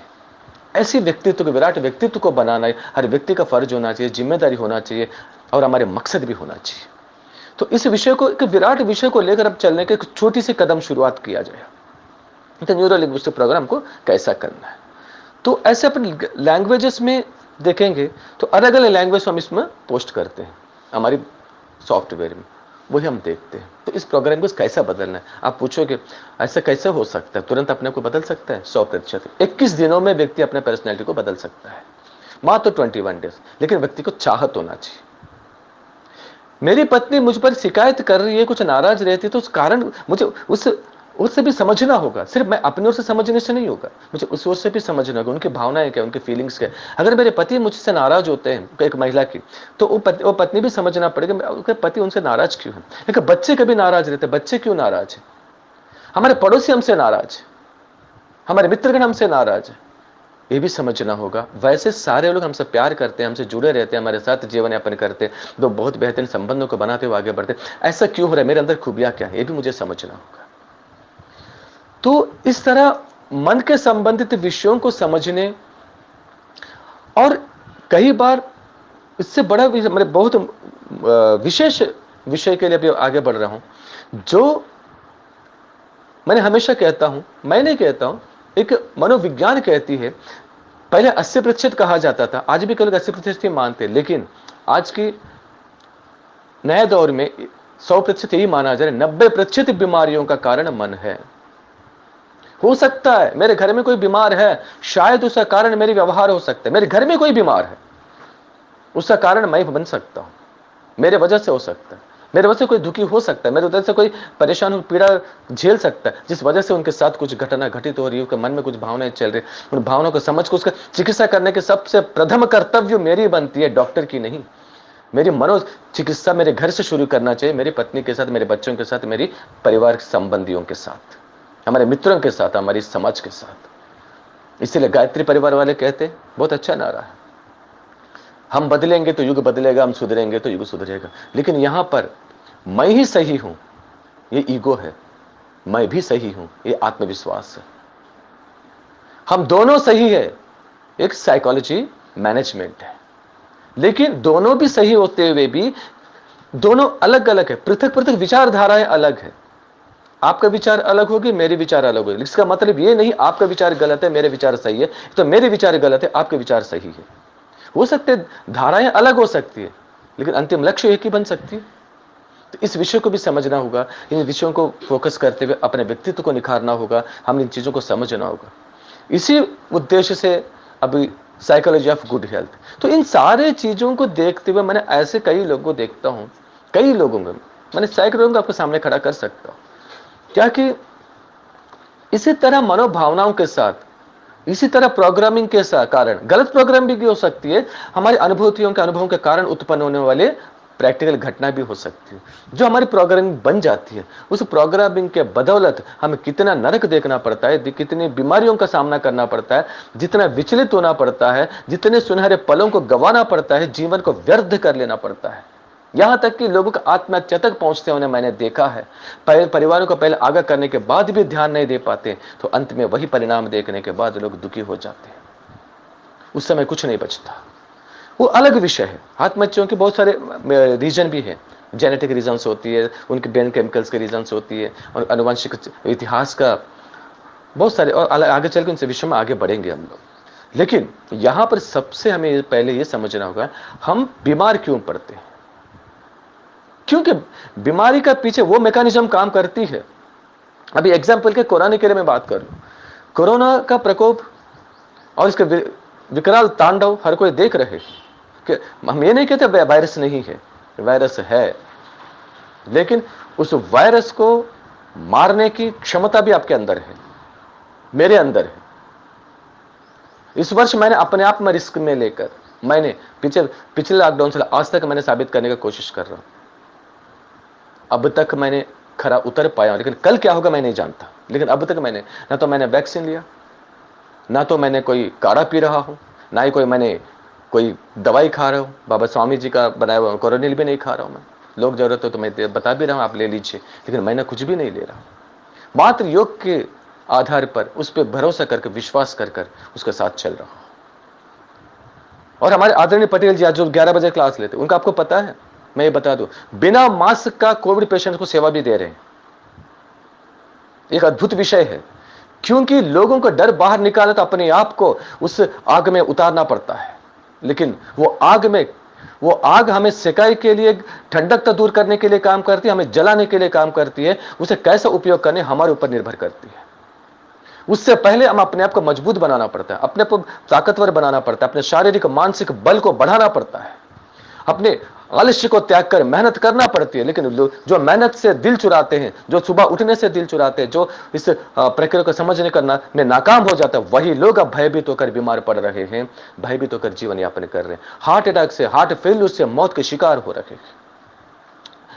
ऐसी व्यक्तित्व को, विराट व्यक्तित्व को बनाना हर व्यक्ति का फर्ज होना चाहिए, जिम्मेदारी होना चाहिए, और हमारे मकसद भी होना चाहिए। तो इस विषय को, एक विराट विषय को लेकर अब चलने के एक छोटी सी कदम शुरुआत किया जाए। तो न्यूरो लिंग्विस्टिक प्रोग्राम को कैसा करना है, तो ऐसे अपने लैंग्वेजेस में देखेंगे तो अलग अलग लैंग्वेज हम इसमें पोस्ट करते हैं हमारी सॉफ्टवेयर में, वही हम देखते हैं। तो इस प्रोग्राम को कैसा बदलना है? आप पूछोगे ऐसा कैसे हो सकता है? तुरंत अपने को बदल सकता है 100%। 21 दिनों में व्यक्ति अपने पर्सनैलिटी को बदल सकता है, मात्र 21 डेज। लेकिन व्यक्ति को चाहत होना चाहिए। मेरी पत्नी मुझ पर शिकायत कर रही है, कुछ नाराज रहती है, तो उस कारण मुझे उससे भी समझना होगा। सिर्फ मैं अपनी ओर से समझने से नहीं होगा, मुझे उस ओर से भी समझना होगा, उनकी भावनाएं क्या, उनकी फीलिंग्स क्या। अगर मेरे पति मुझसे नाराज होते हैं, एक महिला की, तो वो पत्नी भी समझना पड़ेगा उसके पति उनसे नाराज क्यों है। लेकिन बच्चे कभी नाराज रहते, बच्चे क्यों नाराज है? हमारे पड़ोसी हमसे नाराज है, हमारे मित्रगण हमसे नाराज है, ये भी समझना होगा। वैसे सारे लोग हमसे प्यार करते हैं, हमसे जुड़े रहते हैं, हमारे साथ जीवन यापन करते हैं, तो बहुत बेहतरीन संबंधों को बनाते हुए आगे बढ़ते हैं। ऐसा क्यों हो रहा है, मेरे अंदर खूबियां क्या है, ये भी मुझे समझना होगा। तो इस तरह मन के संबंधित विषयों को समझने, और कई बार इससे बड़ा मतलब बहुत विशेष विषय के लिए अभी आगे बढ़ रहा हूं, जो मैंने हमेशा कहता हूं, मैं नहीं कहता हूं, एक मनोविज्ञान कहती है, पहले 80% कहा जाता था, आज भी कल 80% ही मानते, लेकिन आज की नए दौर में 100% यही माना जा रहा है, 90% बीमारियों का कारण मन है। हो सकता है मेरे घर में कोई बीमार है, शायद उसका कारण मेरे व्यवहार हो सकता है। मेरे घर में कोई बीमार है, उसका कारण मैं बन सकता हूं, मेरे वजह से हो सकता है, मेरे वजह से कोई दुखी हो सकता है, मेरे वजह से कोई परेशान हो, पीड़ा झेल सकता है, जिस वजह से उनके साथ कुछ घटना घटित हो रही है, उनके मन में कुछ भावनाएं चल रही है। उन भावनाओं को समझ को उसका चिकित्सा करने के सबसे प्रथम कर्तव्य मेरी बनती है, डॉक्टर की नहीं। मेरी मनो चिकित्सा मेरे घर से शुरू करना चाहिए, मेरी पत्नी के साथ, मेरे बच्चों के साथ, मेरी परिवार संबंधियों के साथ, हमारे मित्रों के साथ, हमारी समाज के साथ। इसीलिए गायत्री परिवार वाले कहते बहुत अच्छा नारा है, हम बदलेंगे तो युग बदलेगा, हम सुधरेंगे तो युग सुधरेगा। लेकिन यहां पर मैं ही सही हूं, ये ईगो है, मैं भी सही हूं, ये आत्मविश्वास है। हम दोनों सही है, एक साइकोलॉजी मैनेजमेंट है। लेकिन दोनों भी सही होते हुए भी दोनों अलग अलग है, पृथक पृथक विचारधाराएं अलग है। आपका विचार अलग होगी, मेरे विचार अलग होगी। इसका मतलब ये नहीं आपका विचार गलत है, मेरे विचार सही है, तो मेरे विचार गलत है, आपके विचार सही है। हो सकते धाराएं अलग हो सकती है, लेकिन अंतिम लक्ष्य एक ही बन सकती है। तो इस विषय को भी समझना होगा, इन विषयों को फोकस करते हुए अपने व्यक्तित्व को निखारना होगा, हम इन चीजों को समझना होगा। इसी उद्देश्य से अभी साइकोलॉजी ऑफ गुड हेल्थ, तो इन सारे चीजों को देखते हुए मैंने ऐसे कई लोगों को देखता हूं, कई लोगों में मैंने सैकड़ों को आपके सामने खड़ा कर सकता हूं, क्या कि इसी तरह मनोभावनाओं के साथ, इसी तरह प्रोग्रामिंग के कारण, गलत प्रोग्रामिंग भी हो सकती है, हमारी अनुभूतियों के अनुभवों के कारण उत्पन्न होने वाले प्रैक्टिकल घटना भी हो सकती है, जो हमारी प्रोग्रामिंग बन जाती है। उस प्रोग्रामिंग के बदौलत हमें कितना नरक देखना पड़ता है, कितनी बीमारियों का सामना करना पड़ता है, जितना विचलित होना पड़ता है, जितने सुनहरे पलों को गंवाना पड़ता है, जीवन को व्यर्थ कर लेना पड़ता है। यहां तक कि लोगों को आत्महत्या तक पहुंचते होने मैंने देखा है। परिवारों को पहले आगाह करने के बाद भी ध्यान नहीं दे पाते, तो अंत में वही परिणाम देखने के बाद लोग दुखी हो जाते हैं। उस समय कुछ नहीं बचता। वो अलग विषय है। आत्महत्याओं के बहुत सारे रीजन भी है, जेनेटिक रीजन्स होती है, उनके ब्रेन केमिकल्स के रीजन्स होती है, और अनुवांशिक इतिहास का बहुत सारे, और आगे चल के उनसे विषय में आगे बढ़ेंगे हम लोग। लेकिन यहां पर सबसे हमें पहले यह समझना होगा, हम बीमार क्यों पड़ते हैं। क्योंकि बीमारी का पीछे वो मैकेनिज्म काम करती है। अभी एग्जाम्पल के कोरोना के लिए मैं बात कर लूं, कोरोना का प्रकोप और इसके विकराल तांडव हर कोई देख रहे कि हम ये नहीं कहते वायरस नहीं है, वायरस है, लेकिन उस वायरस को मारने की क्षमता भी आपके अंदर है, मेरे अंदर है। इस वर्ष मैंने अपने आप में रिस्क में लेकर, मैंने पिछले लॉकडाउन से आज तक मैंने साबित करने की कोशिश कर रहा हूं। अब तक मैंने खरा उतर पाया, लेकिन कल क्या होगा मैं नहीं जानता। लेकिन अब तक मैंने ना तो मैंने वैक्सीन लिया, ना तो मैंने कोई काढ़ा पी रहा हूं, ना ही मैंने कोई दवाई खा रहा हूं। बाबा स्वामी जी का बनाया हुआ कोरोनिल भी नहीं खा रहा हूं मैं। लोग जरूरत हो तो मैं बता भी रहा हूं, आप ले लीजिए, लेकिन मैंने कुछ भी नहीं ले रहा। मात्र योग के आधार पर, उस पर भरोसा करके, विश्वास कर उसके साथ चल रहा हूं। और हमारे आदरणीय पटेल जी आज जो 11 बजे क्लास लेते, उनका आपको पता है, मैं ये बता दूं, बिना मास्क का कोविड पेशेंट को सेवा भी दे रहे हैं। एक अद्भुत विषय है, क्योंकि लोगों को डर बाहर निकाले तो अपने आप को उस आग में उतारना पड़ता है। लेकिन वो आग हमें सिकाई के लिए, ठंडक दूर करने के लिए काम करती है, हमें जलाने के लिए काम करती है। उसे कैसे उपयोग करने हमारे ऊपर निर्भर करती है। उससे पहले हम अपने आप को मजबूत बनाना पड़ता है, अपने को ताकतवर बनाना पड़ता है, अपने शारीरिक मानसिक बल को बढ़ाना पड़ता है, अपने आलस्य को त्याग कर मेहनत करना पड़ती है। लेकिन जो मेहनत से दिल चुराते हैं, जो सुबह उठने से दिल चुराते हैं, जो इस प्रक्रिया को समझने करना में नाकाम हो जाता है, वही लोग अब भयभीत होकर बीमार पड़ रहे हैं, भयभीत होकर जीवन यापन कर रहे हैं, हार्ट अटैक से, हार्ट फेल्यूर से मौत के शिकार हो रहे हैं।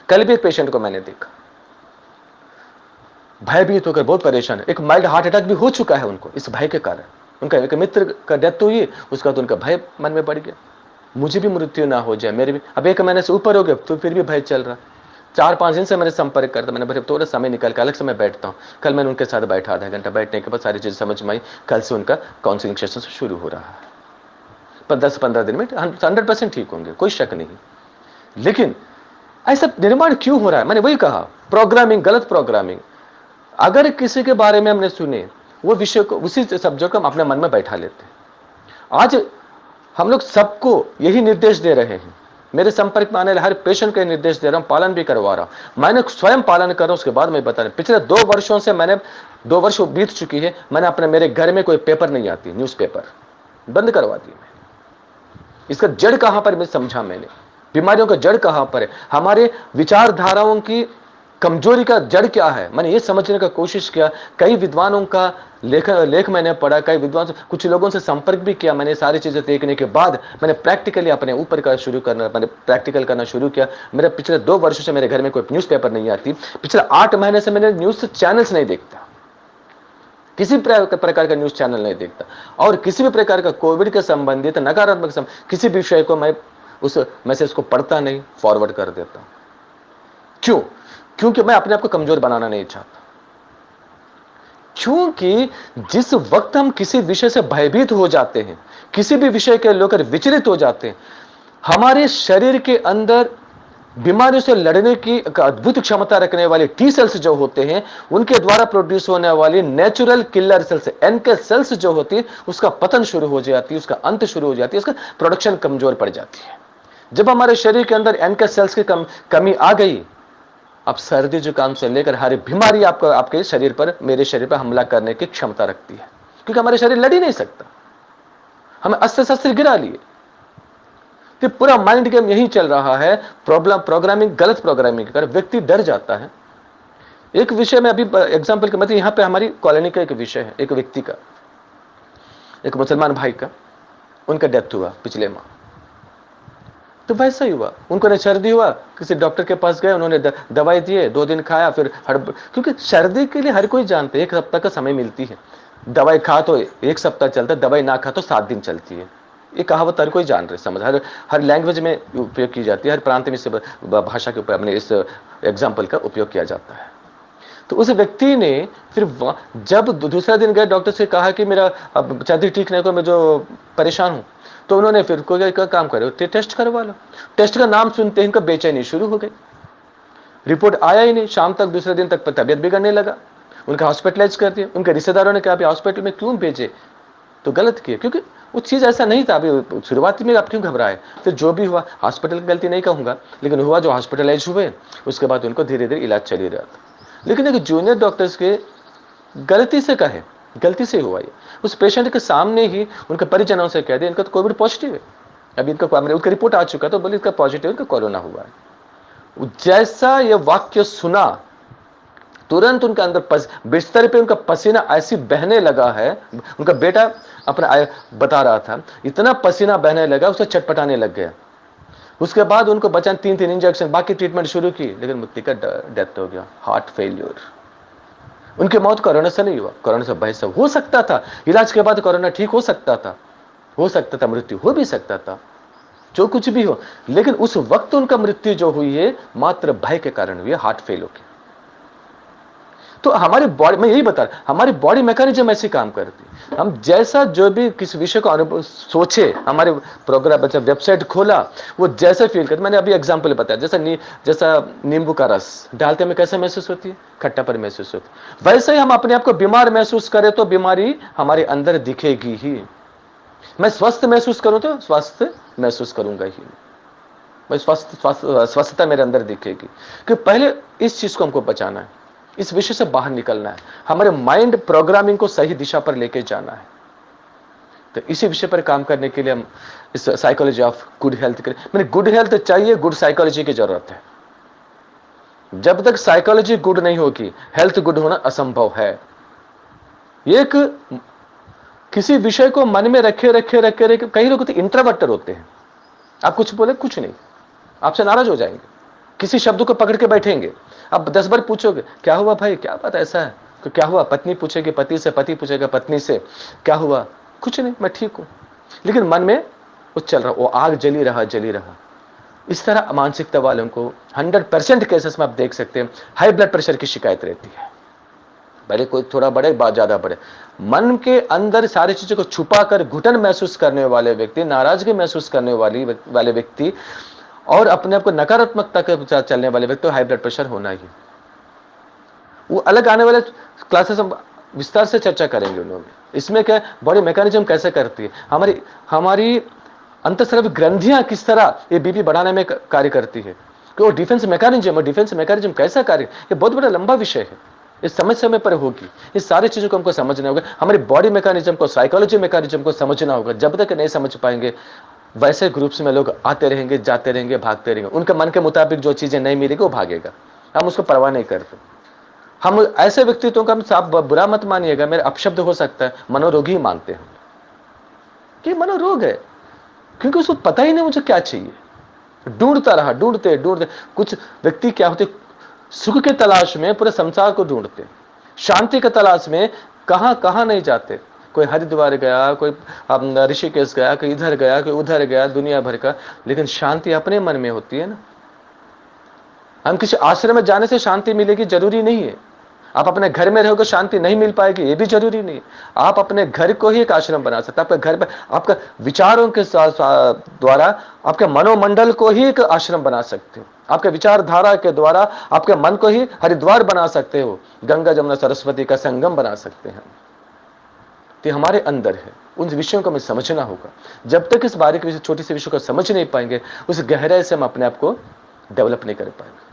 कल भी एक पेशेंट को मैंने देखा, भयभीत होकर बहुत परेशान है। एक माइल्ड हार्ट अटैक भी हो चुका है उनको, इस भय के कारण। उनका एक मित्र का डेथ हुई, उसका तो उनका भय मन में बढ़ गया, मुझे भी मृत्यु ना हो जाए, मेरे भी। अब 1 महीने से ऊपर हो गया तो फिर भी भय चल रहा। 4-5 दिन से मैंने संपर्क करता, मैंने बोले थोड़ा समय निकल के अलग से मैं बैठता हूँ। कल मैंने उनके साथ बैठा, आधा घंटा बैठने के बाद सारी चीजें समझ में आई। कल से उनका काउंसलिंग सेशन शुरू हो रहा है, पर 10-15 दिन में 100% ठीक होंगे, कोई शक नहीं। लेकिन ऐसा निर्माण क्यों हो रहा है? मैंने वही कहा, प्रोग्रामिंग, गलत प्रोग्रामिंग। अगर किसी के बारे में हमने सुने, वो विषय को, उसी सब्जेक्ट को हम अपने मन में बैठा लेते हैं। आज हम लोग सबको यही निर्देश दे रहे हैं। मेरे संपर्क में आने वाले हर पेशेंट को निर्देश दे रहा हूं, पालन भी करवा रहा हूं। मैंने स्वयं पालन कर रहा हूं, उसके बाद मैं बता रहा हूं। पिछले 2 वर्षों से मैंने, 2 वर्ष बीत चुकी है, मैंने अपने, मेरे घर में कोई पेपर नहीं आती, न्यूज़पेपर बंद करवा दी। इसका जड़ कहां पर मैं समझा, मैंने बीमारियों का जड़ कहां पर है, हमारे विचारधाराओं की कमजोरी का जड़ क्या है, मैंने ये समझने का कोशिश किया। कई विद्वानों का लेख मैंने पढ़ा, कई विद्वान, कुछ लोगों से संपर्क भी किया। मैंने सारी चीजें देखने के बाद मैंने प्रैक्टिकली अपने ऊपर का शुरू करना, मैंने प्रैक्टिकल करना शुरू किया। मेरे पिछले 2 वर्षों से मेरे घर में कोई न्यूज़पेपर नहीं आती। पिछले 8 महीने से मैंने न्यूज चैनल्स नहीं देखता, किसी प्रकार का न्यूज चैनल नहीं देखता, और किसी भी प्रकार का कोविड के संबंधित नकारात्मक किसी भी विषय को मैं उस मैसेज को पढ़ता नहीं, फॉरवर्ड कर देता। क्यों? क्योंकि मैं अपने आप को कमजोर बनाना नहीं चाहता। क्योंकि जिस वक्त हम किसी विषय से भयभीत हो जाते हैं, किसी भी विषय के लेकर विचलित हो जाते हैं, हमारे शरीर के अंदर बीमारियों से लड़ने की अद्भुत क्षमता रखने वाले टी सेल्स जो होते हैं, उनके द्वारा प्रोड्यूस होने वाली natural killer cells, NK cells जो होती है, उसका पतन शुरू हो जाती है, उसका अंत शुरू हो जाती है, उसका प्रोडक्शन कमजोर पड़ जाती है। जब हमारे शरीर के अंदर एनके सेल्स की कमी आ गई, अब सर्दी जुकाम से लेकर हर बीमारी आपके शरीर पर, मेरे शरीर पर हमला करने की क्षमता रखती है, क्योंकि हमारे शरीर लड़ ही नहीं सकता। हमें अस्त्र शस्त्र गिरा लिए। तो पूरा माइंड गेम यही चल रहा है, प्रोग्रामिंग, गलत प्रोग्रामिंग कर व्यक्ति डर जाता है। एक विषय में अभी एग्जांपल के मतलब, यहां पे हमारी कॉलोनी का एक विषय है, एक व्यक्ति का, एक मुसलमान भाई का, उनका डेथ हुआ पिछले माह। तो वैसा ही हुआ, उनको सर्दी हुआ, किसी डॉक्टर के पास गए, उन्होंने दवाई दिए, 2 दिन खाया, फिर क्योंकि सर्दी के लिए हर कोई जानते हैं 1 सप्ताह का समय मिलती है। दवाई खा तो 1 सप्ताह चलता है, दवाई ना खा तो 7 दिन चलती है। ये कहावत हर कोई जान रहे, समझ, हर लैंग्वेज में उपयोग की जाती है, हर प्रांत में इस भाषा के ऊपर अपने इस एग्जाम्पल का उपयोग किया जाता है। तो उस व्यक्ति ने फिर जब दूसरा दिन गए, डॉक्टर से कहा कि मेरा अब सर्दी ठीक नहीं को, मैं जो परेशान हूं, तो उन्होंने फिर कोई काम करे, टेस्ट करवा लो। टेस्ट का नाम सुनते ही इनका बेचैनी शुरू हो गई, रिपोर्ट आया ही नहीं। शाम तक, दूसरे दिन तक तबियत बिगड़ने लगा, उनका हॉस्पिटलाइज कर दिया। उनके रिश्तेदारों ने कहा अभी हॉस्पिटल में क्यों भेजे, तो गलत किए, क्योंकि वो चीज ऐसा नहीं था। अभी शुरुआती में आप क्यों घबराए? फिर जो भी हुआ, हॉस्पिटल की गलती नहीं कहूंगा, लेकिन हुआ जो हॉस्पिटलाइज हुए, उसके बाद उनको धीरे धीरे इलाज चल ही रहा था। लेकिन एक जूनियर डॉक्टर्स के गलती से कहे, गलती से हुआ ये, उस पेशेंट के सामने ही उनके परिजनों से कह दिया इनका तो कोविड पॉजिटिव है, अभी उनका रिपोर्ट आ चुका, तो बोले इसका पॉजिटिव, इनका कोरोना हुआ है। जैसा ये वाक्य सुना, तुरंत उनके अंदर बिस्तर पे उनका पसीना ऐसी बहने लगा है। उनका बेटा अपना बता रहा था, इतना पसीना बहने लगा, उसे चटपटाने लग गया। उसके बाद उनको बचाने 3 इंजेक्शन, बाकी ट्रीटमेंट शुरू की, लेकिन मृत्यु का डेथ हो गया, हार्ट फेल्यूर। उनकी मौत कोरोना से नहीं हुआ, कोरोना से भय से हो सकता था, इलाज के बाद कोरोना ठीक हो सकता था, मृत्यु हो भी सकता था, जो कुछ भी हो। लेकिन उस वक्त उनका मृत्यु जो हुई है, मात्र भय के कारण हुई है, हार्ट फेल हो गया। तो हमारी बॉडी, मैं यही बता रहा, हमारी बॉडी मैकेनिज्म ऐसी काम करती है। हम जैसा जो भी किस विषय को अनुभव सोचे, हमारे प्रोग्राम जब वेबसाइट खोला, वो जैसे फील करते, मैंने अभी एग्जांपल बताया, जैसा नींबू का रस डालते में कैसे महसूस होती है, खट्टापन महसूस होती है, वैसे ही हम अपने आप को बीमार महसूस करें तो बीमारी हमारे अंदर दिखेगी ही। मैं स्वस्थ महसूस करूं तो स्वस्थ महसूस करूंगा ही, मैं स्वस्थता मेरे अंदर दिखेगी। कि पहले इस चीज को हमको बचाना है, इस विषय से बाहर निकलना है, हमारे माइंड प्रोग्रामिंग को सही दिशा पर लेके जाना है। तो इसी विषय पर काम करने के लिए हम इस साइकोलॉजी ऑफ गुड हेल्थ के, मैंने गुड हेल्थ चाहिए, गुड साइकोलॉजी की जरूरत है। जब तक साइकोलॉजी गुड नहीं होगी, हेल्थ गुड होना असंभव है। एक किसी विषय को मन में रखे रखे रखे रखे, कई लोग तो इंट्रोवर्टर होते हैं, आप कुछ बोले कुछ नहीं, आपसे नाराज हो जाएंगे, किसी शब्द को पकड़ के बैठेंगे। अब 10 बार पूछोगे क्या हुआ भाई, क्या बात ऐसा है, तो क्या हुआ, पत्नी पूछेगी पति से, पति पूछेगा पत्नी से क्या हुआ, कुछ नहीं मैं ठीक हूं, लेकिन मन में वो चल रहा, वो आग जली रहा जली रहा। इस तरह मानसिकता वालों को 100% केसेस में आप देख सकते हैं हाई ब्लड प्रेशर की शिकायत रहती है। भले कोई थोड़ा बढ़े, बात ज्यादा बढ़े, मन के अंदर सारी चीजों को छुपा कर घुटन महसूस करने वाले व्यक्ति, नाराजगी महसूस करने वाले व्यक्ति, और अपने आप को नकारात्मकता के साथ चलने वाले व्यक्ति को हाई ब्लड प्रेशर होना ही। वो अलग आने वाले क्लासेस हम विस्तार से चर्चा करेंगे उन्होंने। इसमें क्या बॉडी मैकेनिज्म कैसे करती है, हमारी हमारी अंतःस्रावी ग्रंथियां किस तरह ये बीपी बढ़ाने में कार्य करती है, कि वो डिफेंस मैकेनिज्म और डिफेंस मैकेनिज्म कैसा कार्य, ये बहुत बड़ा लंबा विषय है, इस समय समय पर होगी। इस सारी चीजों को हमको समझना होगा, हमारी बॉडी मैकेनिज्म को, साइकोलॉजी मैकेनिज्म को समझना होगा। जब तक नहीं समझ पाएंगे वैसे ग्रुप्स में लोग आते रहेंगे, जाते रहेंगे, भागते रहेंगे, उनके मन के मुताबिक जो चीजें नहीं मिलेगी वो भागेगा, हम उसको परवाह नहीं करते। हम ऐसे व्यक्तित्वों का, हम साफ बुरा मत मानिएगा, मेरे अपशब्द हो सकता है, मनोरोगी ही मानते हैं कि मनोरोग है, क्योंकि उसको पता ही नहीं मुझे क्या चाहिए, ढूंढता रहा, ढूंढते ढूंढते। कुछ व्यक्ति क्या होते, सुख के तलाश में पूरे संसार को ढूंढते, शांति के तलाश में कहां कहां नहीं जाते। कोई हरिद्वार गया, कोई ऋषिकेश गया, कोई इधर गया, कोई उधर गया, दुनिया भर का, लेकिन शांति अपने मन में होती है ना। हम किसी आश्रम में जाने से शांति मिलेगी जरूरी नहीं है, आप अपने घर में रहोगे शांति नहीं मिल पाएगी ये भी जरूरी नहीं। आप अपने घर को ही एक आश्रम बना सकते, आपके घर पे आपका विचारों के द्वारा आपके मनोमंडल को ही एक आश्रम बना सकते हो, आपके विचारधारा के द्वारा आपके मन को ही हरिद्वार बना सकते हो, गंगा जमुना सरस्वती का संगम बना सकते हैं। तो हमारे अंदर है, उन विषयों को हमें समझना होगा। जब तक इस बारीक विषय, छोटी सी विषयों को समझ नहीं पाएंगे, उस गहराई से हम अपने आप को डेवलप नहीं कर पाएंगे,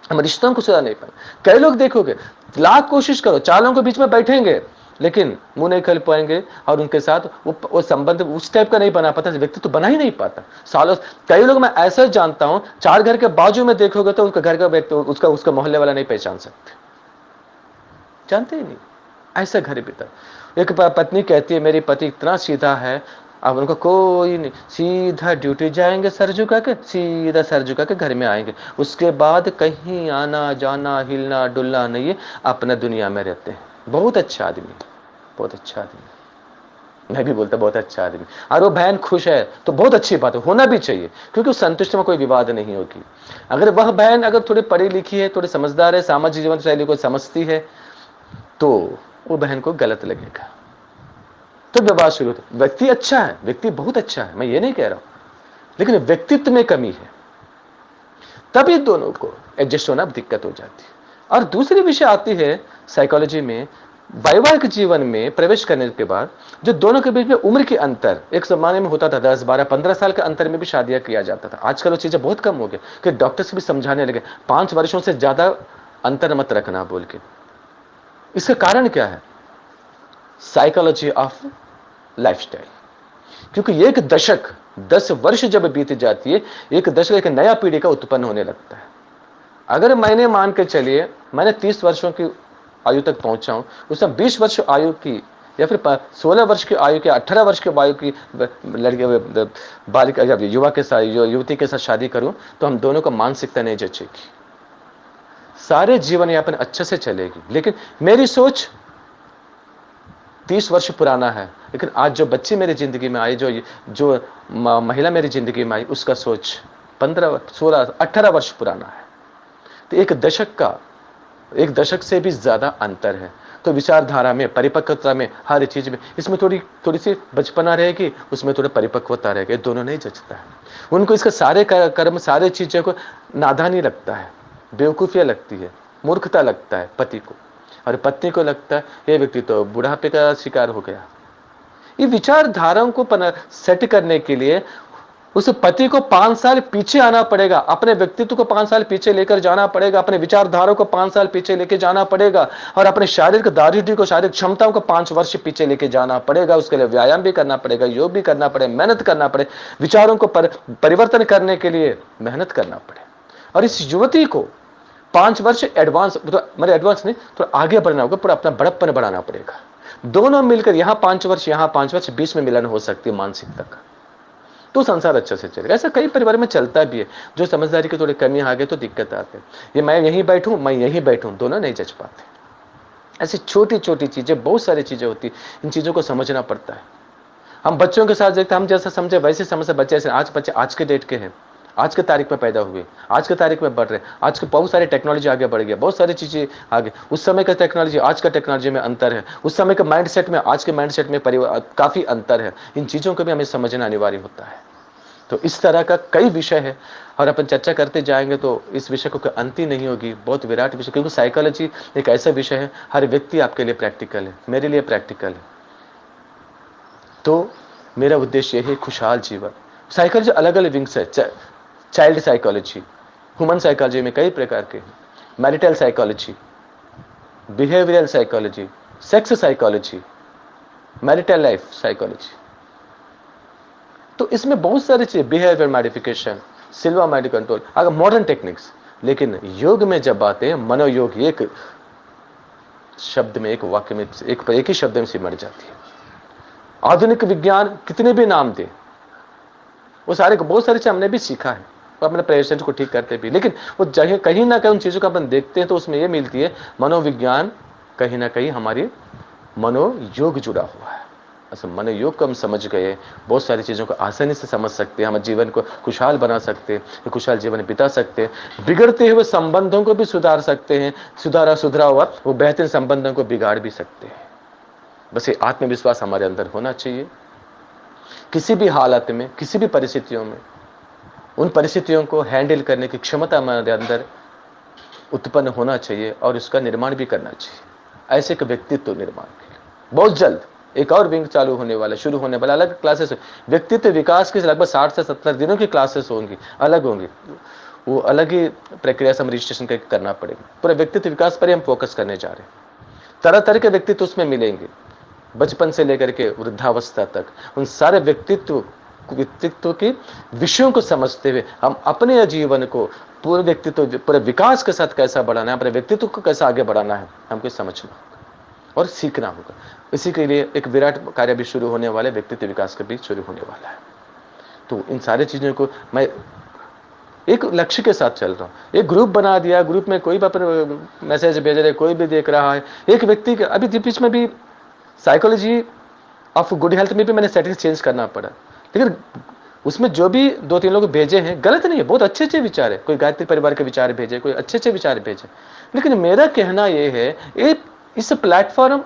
हम रिश्तों को सुधार नहीं पाएंगे। कई लोग देखोगे, लाख कोशिश करो, चालों के बीच में बैठेंगे लेकिन मुंह नहीं खोल पाएंगे, और उनके साथ वो संबंध उस टाइप का नहीं बना पाता, व्यक्ति तो बना ही नहीं पाता सालों। कई लोग मैं ऐसा जानता हूं, 4 घर के बाजू में देखोगे तो उनका घर का व्यक्ति उसका मोहल्ले वाला नहीं पहचान सकते, जानते ही नहीं, ऐसा घर बीता। एक पत्नी कहती है मेरी पति इतना सीधा है, अब उनको कोई नहीं, सीधा ड्यूटी जाएंगे सर झुका के, सीधा सर झुका के घर में आएंगे, उसके बाद कहीं आना जाना हिलना डुलना नहीं है, अपना दुनिया में रहते हैं। बहुत अच्छा आदमी, बहुत अच्छा आदमी, मैं भी बोलता बहुत अच्छा आदमी। और वो बहन खुश है तो बहुत अच्छी बात है, होना भी चाहिए, क्योंकि उस संतुष्टि में कोई विवाद नहीं होगी। अगर वह बहन अगर थोड़ी पढ़ी लिखी है, थोड़ी समझदार है, सामाजिक जीवन शैली को समझती है, तो वो बहन को गलत लगेगा, तो विवाद शुरू होता। व्यक्ति अच्छा है, व्यक्ति बहुत अच्छा है, मैं ये नहीं कह रहा हूं, लेकिन व्यक्तित्व में कमी है, तभी दोनों को एडजस्ट होना दिक्कत हो जाती है। और दूसरी विषय आती है साइकोलॉजी में, वैवाहिक जीवन में प्रवेश करने के बाद जो दोनों के बीच में उम्र के अंतर, एक जमाने में होता था 10, 12, 15 साल के अंतर में भी शादियां किया जाता था। आजकल वो चीजें बहुत कम हो गई, कि डॉक्टर्स भी समझाने लगे 5 वर्षों से ज्यादा अंतर मत रखना बोल के। इसका कारण क्या है? Psychology of lifestyle. क्योंकि एक दशक 10 वर्ष जब बीत जाती है, एक दशक एक नया पीढ़ी का उत्पन्न होने लगता है। अगर मैंने मान के चलिए मैंने 30 वर्षों की आयु तक पहुंचा हूं, उसमें 20 वर्ष आयु की या फिर 16 वर्ष की आयु की, 18 वर्ष की आयु की लड़की बालिका या युवा के साथ, युवती के साथ शादी करूं, तो हम दोनों को मानसिकता नहीं जचेगी, सारे जीवन यापन अच्छे से चलेगी। लेकिन मेरी सोच 30 वर्ष पुराना है, लेकिन आज जो बच्ची मेरी जिंदगी में आई, जो महिला मेरी जिंदगी में आई, उसका सोच 15, 16, 18 वर्ष पुराना है। तो एक दशक से भी ज्यादा अंतर है। तो विचारधारा में, परिपक्वता में, हर चीज में, इसमें थोड़ी सी बचपना रहेगी, उसमें थोड़ा परिपक्वता रहेगी, दोनों नहीं जचता है उनको। इसके सारे कर्म, सारे चीजों को नादानी लगता है, बेवकूफियां लगती है, मूर्खता लगता है पति को, और पत्नी को लगता है ये व्यक्ति तो बुढ़ापे का शिकार हो गया। ये विचारधाराओं को सेट करने के लिए उस पति को 5 साल पीछे आना पड़ेगा, अपने व्यक्तित्व को 5 साल पीछे लेकर जाना पड़ेगा, अपने विचारधारा को 5 साल पीछे लेकर जाना पड़ेगा, और अपने शारीरिक दारिद्र्य को, शारीरिक क्षमताओं को 5 वर्ष पीछे लेकर जाना पड़ेगा। उसके लिए व्यायाम भी करना पड़ेगा, योग भी करना पड़ेगा, मेहनत करना पड़े, विचारों को परिवर्तन करने के लिए मेहनत करना पड़े। और इस युवती को 5 वर्ष एडवांस, मतलब एडवांस नहीं, तो आगे बढ़ना होगा, पूरा अपना बड़प्पन बढ़ाना पड़ेगा। दोनों मिलकर यहां 5 वर्ष, यहां 5 वर्ष, 20 में मिलन हो सकती है मानसिकता का, तो संसार अच्छे से चलेगा। ऐसा कई परिवार में चलता भी है। जो समझदारी की थोड़ी कमी आ गई तो दिक्कत आती है। ये मैं यहीं बैठूं, मैं यहीं बैठूं, दोनों नहीं जच पाते। ऐसी छोटी छोटी चीजें, बहुत सारी चीजें होती, इन चीजों को समझना पड़ता है। हम बच्चों के साथ देखते, हम जैसा समझे वैसे समझे बच्चे। ऐसे आज बच्चे आज के डेट के हैं, आज के तारीख में पैदा हुए, आज के तारीख में बढ़ रहे, आज के बहुत सारी टेक्नोलॉजी आगे बढ़ गया, बहुत सारी चीजें आगे। उस समय का टेक्नोलॉजी, आज का टेक्नोलॉजी में अंतर है, उस समय के माइंडसेट में, आज के माइंडसेट में काफी अंतर है। इन चीजों को भी हमें समझना अनिवार्य होता है। तो इस तरह का कई विषय है और अपन चर्चा करते जाएंगे तो इस विषय को कोई अंत ही नहीं होगी। बहुत विराट विषय, क्योंकि साइकोलॉजी एक ऐसा विषय है, हर व्यक्ति आपके लिए प्रैक्टिकल है, मेरे लिए प्रैक्टिकल है। तो मेरा उद्देश्य यही है, खुशहाल जीवन। साइकोलॉजी अलग अलग विंग्स है, चाइल्ड साइकोलॉजी, ह्यूमन साइकोलॉजी में कई प्रकार के हैं, marital psychology, behavioural psychology, sex psychology, marital life psychology. तो इसमें बहुत सारी चीजें, बिहेवियर मॉडिफिकेशन, सिल्वा माइंड कंट्रोल, अगर मॉडर्न टेक्निक्स। लेकिन योग में जब आते हैं, मनोयोग एक शब्द में, एक वाक्य में, एक ही शब्द में सिमट जाती है। आधुनिक विज्ञान कितने भी नाम दे, वो सारे बहुत सारी चीजें हमने भी सीखा है, वो अपने पेशेंट को ठीक करते भी, लेकिन वो जगह कहीं ना कहीं उन चीजों को अपन देखते हैं तो उसमें ये मिलती है, मनोविज्ञान कहीं ना कहीं हमारी मनोयोग जुड़ा हुआ है। अच्छा, मनोयोग को हम समझ गए, बहुत सारी चीज़ों को आसानी से समझ सकते हैं, हमारे जीवन को खुशहाल बना सकते हैं, खुशहाल जीवन बिता सकते हैं, बिगड़ते हुए संबंधों को भी सुधार सकते हैं, सुधरा हुआ वो बेहतर संबंधों को बिगाड़ भी सकते हैं। बस ये आत्मविश्वास हमारे अंदर होना चाहिए। किसी भी हालत में, किसी भी परिस्थितियों में, उन परिस्थितियों को हैंडल करने की क्षमता हमारे अंदर उत्पन्न होना चाहिए और उसका निर्माण भी करना चाहिए। ऐसे एक व्यक्तित्व निर्माण के लिए बहुत जल्द एक और विंग चालू होने वाला, शुरू होने वाला, अलग क्लासेस, व्यक्तित्व विकास की लगभग 60 से 70 दिनों की क्लासेस होंगी, अलग होंगी। वो अलग ही प्रक्रिया से हम रजिस्ट्रेशन करना पड़ेगा। पूरे व्यक्तित्व विकास पर ही हम फोकस करने जा रहे हैं। तरह तरह के व्यक्तित्व उसमें मिलेंगे, बचपन से लेकर के वृद्धावस्था तक। उन सारे व्यक्तित्व के विषयों को समझते हुए हम अपने जीवन को पूरे व्यक्तित्व, पूरे विकास के साथ कैसा बढ़ाना है, अपने व्यक्तित्व को कैसा आगे बढ़ाना है, हमको समझना होगा और सीखना होगा। इसी के लिए एक विराट कार्य भी शुरू होने वाले, व्यक्तित्व विकास का भी शुरू होने वाला है। तो इन सारी चीजों को मैं एक लक्ष्य के साथ चल रहा हूं। एक ग्रुप बना दिया, ग्रुप में कोई भी मैसेज भेज रहे, कोई भी देख रहा है। एक व्यक्ति के अभी बीच में भी साइकोलॉजी ऑफ गुड हेल्थ में भी मैंने सेटिंग चेंज करना पड़ा, लेकिन उसमें जो भी 2-3 लोग भेजे हैं गलत नहीं है, बहुत अच्छे अच्छे विचार है। कोई गायत्री परिवार के विचार भेजे, कोई अच्छे अच्छे विचार भेजे, लेकिन मेरा कहना यह है इस प्लेटफॉर्म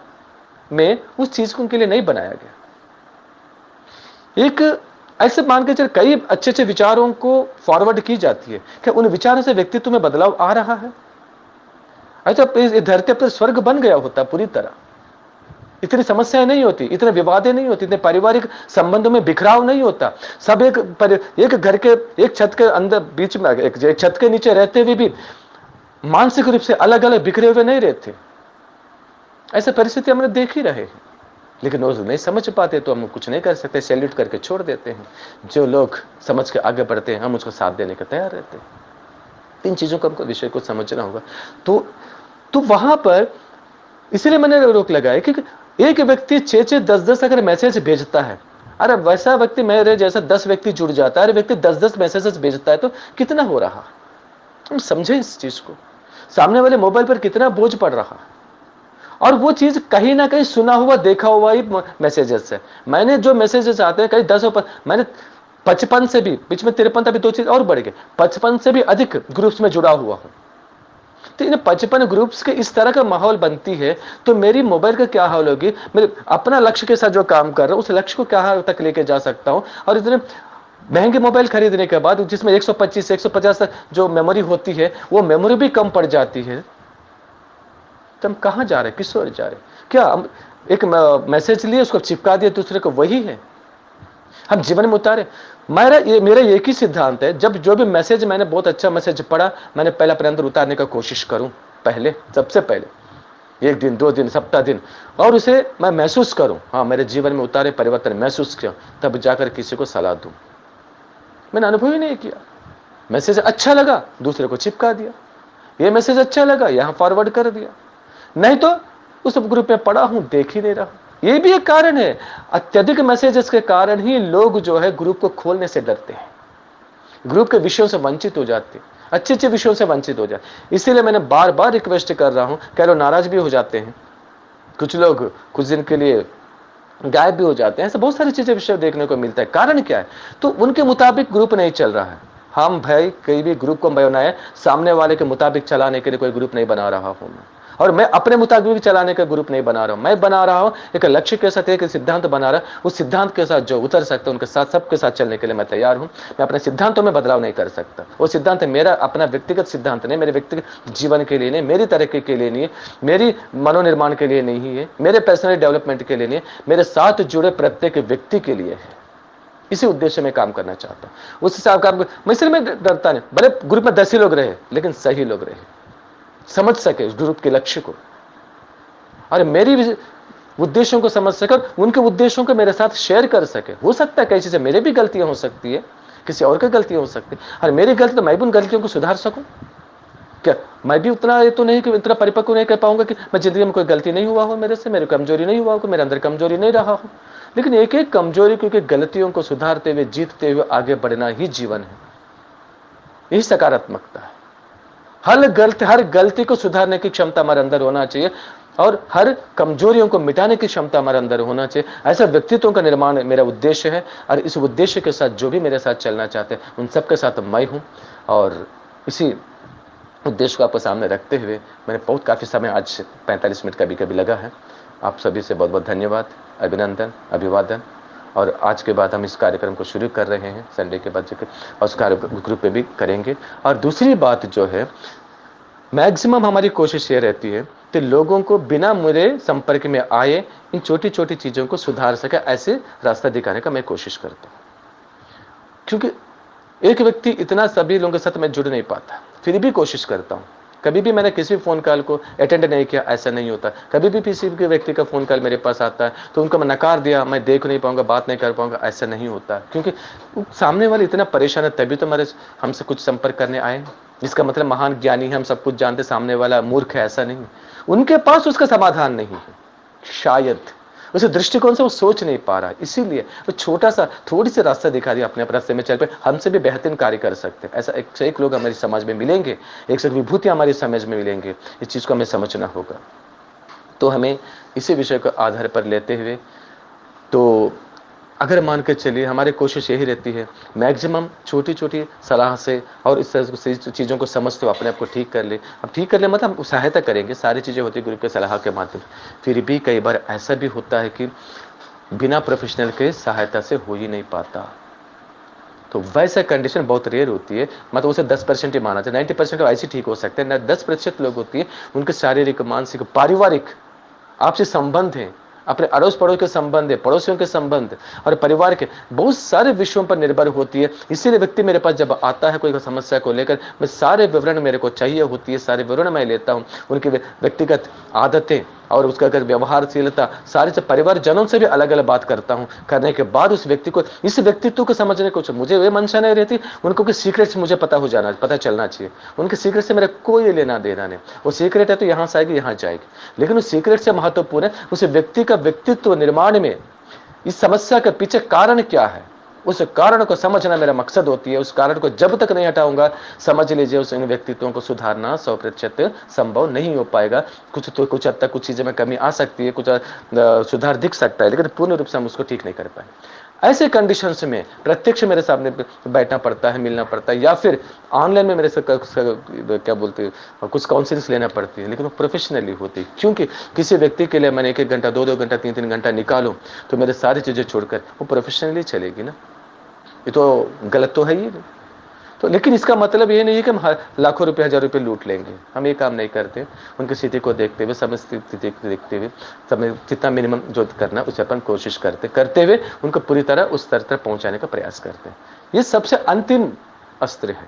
में उस चीज को उनके लिए नहीं बनाया गया। एक ऐसे मान के चल कई अच्छे अच्छे विचारों को फॉरवर्ड की जाती है, क्या उन विचारों से व्यक्तित्व में बदलाव आ रहा है? अच्छा, धरती पर स्वर्ग बन गया होता पूरी तरह, इतनी समस्याएं नहीं होती, इतने विवादें नहीं होती, इतने पारिवारिक संबंधों में बिखराव नहीं होता। सब एक घर के एक छत के अंदर बीच में, एक छत के नीचे रहते हुए भी मानसिक रूप से अलग अलग बिखरे हुए नहीं रहते। ऐसे परिस्थिति हमने देख ही रहे हैं, लेकिन वो नहीं समझ पाते तो हम कुछ नहीं कर सकते, सैल्यूट करके छोड़ देते हैं। जो लोग समझ के आगे बढ़ते हैं हम उसको साथ देने के तैयार रहते हैं। इन चीजों को हमको विषय को समझना होगा। तो वहां पर इसलिए मैंने रोक लगाया कि एक व्यक्ति 6-6, 10-10 अगर मैसेज भेजता है, अरे वैसा व्यक्ति मेरे जैसा 10 व्यक्ति जुड़ जाता है, अरे व्यक्ति 10-10 मैसेजेस भेजता है तो कितना हो रहा? हम समझे इस चीज को। सामने वाले मोबाइल पर कितना बोझ पड़ रहा है, और वो चीज कहीं ना कहीं सुना हुआ देखा हुआ ही मैसेजेस है। मैंने जो मैसेजेस आते हैं कहीं 10 मैंने 55 से भी, बीच में 53, अभी 2 चीज और बढ़ गए, 55 से भी अधिक ग्रुप्स में जुड़ा हुआ हूं। तो इन 55 ग्रुप्स के इस तरह का माहौल बनती है तो मेरी मोबाइल का क्या हाल होगी, मैं अपना लक्ष्य के साथ जो काम कर रहा हूं उस लक्ष्य को क्या हाल तक लेके जा सकता हूं। और इतने महंगे मोबाइल खरीदने के बाद जिसमें 125 से 150 तक जो मेमोरी होती है वो मेमोरी भी कम पड़ जाती है, तो हम कहां जा रहे हैं, किस ओर जा रहे हैं? क्या हम एक मैसेज लिए उसको चिपका दिया दूसरे को, वही है हम जीवन में उतारे? मेरा एक ही सिद्धांत है, जब जो भी मैसेज, मैंने बहुत अच्छा मैसेज पढ़ा, मैंने पहले अपने अंदर उतारने का कोशिश करूं, पहले सबसे पहले 1 दिन 2 दिन सप्ताह दिन, और उसे मैं महसूस करूं, हाँ मेरे जीवन में उतारे, परिवर्तन महसूस किया, तब जाकर किसी को सलाह दूं। मैंने अनुभव ही नहीं किया। मैसेज अच्छा लगा दूसरे को चिपका दिया, ये मैसेज अच्छा लगा यहां फॉरवर्ड कर दिया, नहीं तो उस ग्रुप में पड़ा हूं, देख ही नहीं रहा। ये भी एक कारण है, अत्यधिक मैसेजेस के कारण ही लोग जो है ग्रुप को खोलने से डरते हैं, ग्रुप के विषयों से वंचित हो जाते हैं, अच्छे अच्छे विषयों से वंचित हो जाते। इसीलिए मैंने बार बार रिक्वेस्ट कर रहा हूं, कह लो नाराज भी हो जाते हैं, कुछ लोग कुछ दिन के लिए गायब भी हो जाते हैं, ऐसे बहुत सारी चीजें विषय देखने को मिलता है। कारण क्या है? तो उनके मुताबिक ग्रुप नहीं चल रहा है। हम भाई कई भी ग्रुप को बनाए, सामने वाले के मुताबिक चलाने के लिए कोई ग्रुप नहीं बना रहा हूं मैं। और मैं अपने मुताबिक चलाने का ग्रुप नहीं बना रहा हूं, मैं बना रहा हूं एक लक्ष्य के साथ, एक सिद्धांत बना रहा हूं। उस सिद्धांत के साथ जो उतर सकते हैं उनके साथ, सबके साथ चलने के लिए मैं तैयार हूं। मैं अपने सिद्धांतों में बदलाव नहीं कर सकता। वो सिद्धांत मेरा अपना व्यक्तिगत सिद्धांत नहीं, मेरे व्यक्तिगत जीवन के लिए नहीं, मेरी तरक्की के लिए नहीं, मेरी मनोनिर्माण के लिए नहीं है, मेरे पर्सनल डेवलपमेंट के लिए नहीं, मेरे साथ जुड़े प्रत्येक व्यक्ति के लिए है। इसी उद्देश्य में काम करना चाहता हूं। उस हिसाब का मैं इसलिए मैं डरता नहीं। बड़े ग्रुप में 10 ही लोग रहे, लेकिन सही लोग रहे, समझ सके उस ग्रुप के लक्ष्य को, और मेरी उद्देश्यों को समझ सके, उनके उद्देश्यों को मेरे साथ शेयर कर सके। हो सकता है कई चीजें मेरे भी गलतियां हो सकती है, किसी और की गलतियां हो सकती है, और मेरी गलती तो मैं भी उन गलतियों को सुधार सकूं। क्या मैं भी उतना ये तो नहीं कि इतना परिपक्व नहीं कर पाऊंगा कि मैं जिंदगी में कोई गलती नहीं हुआ हो मेरे से, मेरी कमजोरी नहीं हुआ हो, मेरे अंदर कमजोरी नहीं रहा हो, लेकिन एक एक कमजोरी क्योंकि गलतियों को सुधारते हुए, जीतते हुए आगे बढ़ना ही जीवन है। यही सकारात्मकता है। हर गलती को सुधारने की क्षमता हमारे अंदर होना चाहिए, और हर कमजोरियों को मिटाने की क्षमता हमारे अंदर होना चाहिए। ऐसा व्यक्तित्व का निर्माण मेरा उद्देश्य है, और इस उद्देश्य के साथ जो भी मेरे साथ चलना चाहते हैं उन सबके साथ मैं हूं। और इसी उद्देश्य को आपको सामने रखते हुए मैंने बहुत काफी समय, आज 45 मिनट कभी कभी लगा है। आप सभी से बहुत बहुत धन्यवाद, अभिनंदन, अभिवादन। और आज के बाद हम इस कार्यक्रम को शुरू कर रहे हैं संडे के बाद, और उस ग्रुप में भी करेंगे। और दूसरी बात जो है, मैक्सिमम हमारी कोशिश ये रहती है कि लोगों को बिना मेरे संपर्क में आए इन छोटी छोटी चीजों को सुधार सके, ऐसे रास्ता दिखाने का मैं कोशिश करता हूं। क्योंकि एक व्यक्ति इतना सभी लोगों के साथ मैं जुड़ नहीं पाता, फिर भी कोशिश करता हूं। कभी भी मैंने किसी फोन कॉल को अटेंड नहीं किया ऐसा नहीं होता। कभी भी किसी के व्यक्ति का फोन कॉल मेरे पास आता है तो उनको मैं नकार दिया, मैं देख नहीं पाऊंगा, बात नहीं कर पाऊंगा, ऐसा नहीं होता। क्योंकि सामने वाले इतना परेशान है, तभी तो हमारे हमसे कुछ संपर्क करने आए। इसका मतलब महान ज्ञानी है, हम सब कुछ जानते, सामने वाला मूर्ख है, ऐसा नहीं। उनके पास उसका समाधान नहीं है, शायद उस दृष्टिकोण से वो सोच नहीं पा रहा है, इसीलिए वो छोटा सा थोड़ी सी रास्ता दिखा दिया, अपने रास्ते में चल पे हमसे भी बेहतरीन कार्य कर सकते हैं। ऐसा एक से एक लोग हमारे समाज में मिलेंगे, एक से एक विभूति हमारे समाज में मिलेंगे। इस चीज को हमें समझना होगा। तो हमें इसी विषय को आधार पर लेते हुए, तो अगर मान के चलिए हमारी कोशिश यही रहती है मैक्सिमम छोटी छोटी सलाह से और इस तरह से चीज़ों को समझते हुए अपने आप को ठीक कर ले। अब ठीक कर ले मतलब हम सहायता करेंगे, सारी चीज़ें होती है गुरु के सलाह के माध्यम। फिर भी कई बार ऐसा भी होता है कि बिना प्रोफेशनल के सहायता से हो ही नहीं पाता। तो वैसा कंडीशन बहुत रेयर होती है, मतलब उसे 10% ही माना जाए, 90% तो ऐसे ठीक हो सकते हैं। 10% लोग होती है उनके शारीरिक, मानसिक, पारिवारिक आपसे संबंध है, अपने अड़ोस पड़ोस के संबंध है, पड़ोसियों के संबंध और परिवार के बहुत सारे विषयों पर निर्भर होती है। इसीलिए व्यक्ति मेरे पास जब आता है कोई समस्या को लेकर, मैं सारे विवरण मेरे को चाहिए होती है, सारे विवरण मैं लेता हूं, उनकी व्यक्तिगत आदतें और उसका अगर व्यवहारशीलता, सारे से परिवार जनों से भी अलग अलग बात करता हूं। करने के बाद उस व्यक्ति को, इस व्यक्तित्व को समझने को मुझे वे मंशा नहीं रहती, उनको कोई सीक्रेट मुझे पता चलना चाहिए। उनके सीक्रेट से मेरा कोई लेना देना नहीं। वो सीक्रेट है तो यहां से आएगी, यहां जाएगी, लेकिन उस सीक्रेट से महत्वपूर्ण है उस व्यक्ति का व्यक्तित्व निर्माण में इस समस्या के पीछे कारण क्या है, उस कारण को समझना मेरा मकसद होती है। उस कारण को जब तक नहीं हटाऊंगा, समझ लीजिए उस इन व्यक्तित्वों को सुधारना 100% संभव नहीं हो पाएगा। कुछ हद तक कुछ चीजें में कमी आ सकती है, कुछ सुधार दिख सकता है, लेकिन पूर्ण रूप से हम उसको ठीक नहीं कर पाए। ऐसे कंडीशंस में प्रत्यक्ष मेरे सामने बैठना पड़ता है, मिलना पड़ता है, या फिर ऑनलाइन में मेरे से क्या बोलते हैं कुछ काउंसलिंग लेना पड़ती है, लेकिन वो प्रोफेशनली होती है। क्योंकि किसी व्यक्ति के लिए मैंने 1-1 घंटा, 2-2 घंटा, 3-3 घंटा निकालूं तो मेरे सारी चीजें छोड़कर वो प्रोफेशनली चलेगी ना। ये तो गलत तो है ही नहीं। तो लेकिन इसका मतलब ये नहीं है कि हम लाखों रुपए, 1000 रुपए लूट लेंगे, हम ये काम नहीं करते। उनकी स्थिति को देखते हुए, समय स्थिति देखते हुए, समय जितना मिनिमम जो करना उसे अपन कोशिश करते हुए उनको पूरी तरह उस स्तर तक पहुंचाने का प्रयास करते हैं। ये सबसे अंतिम अस्त्र है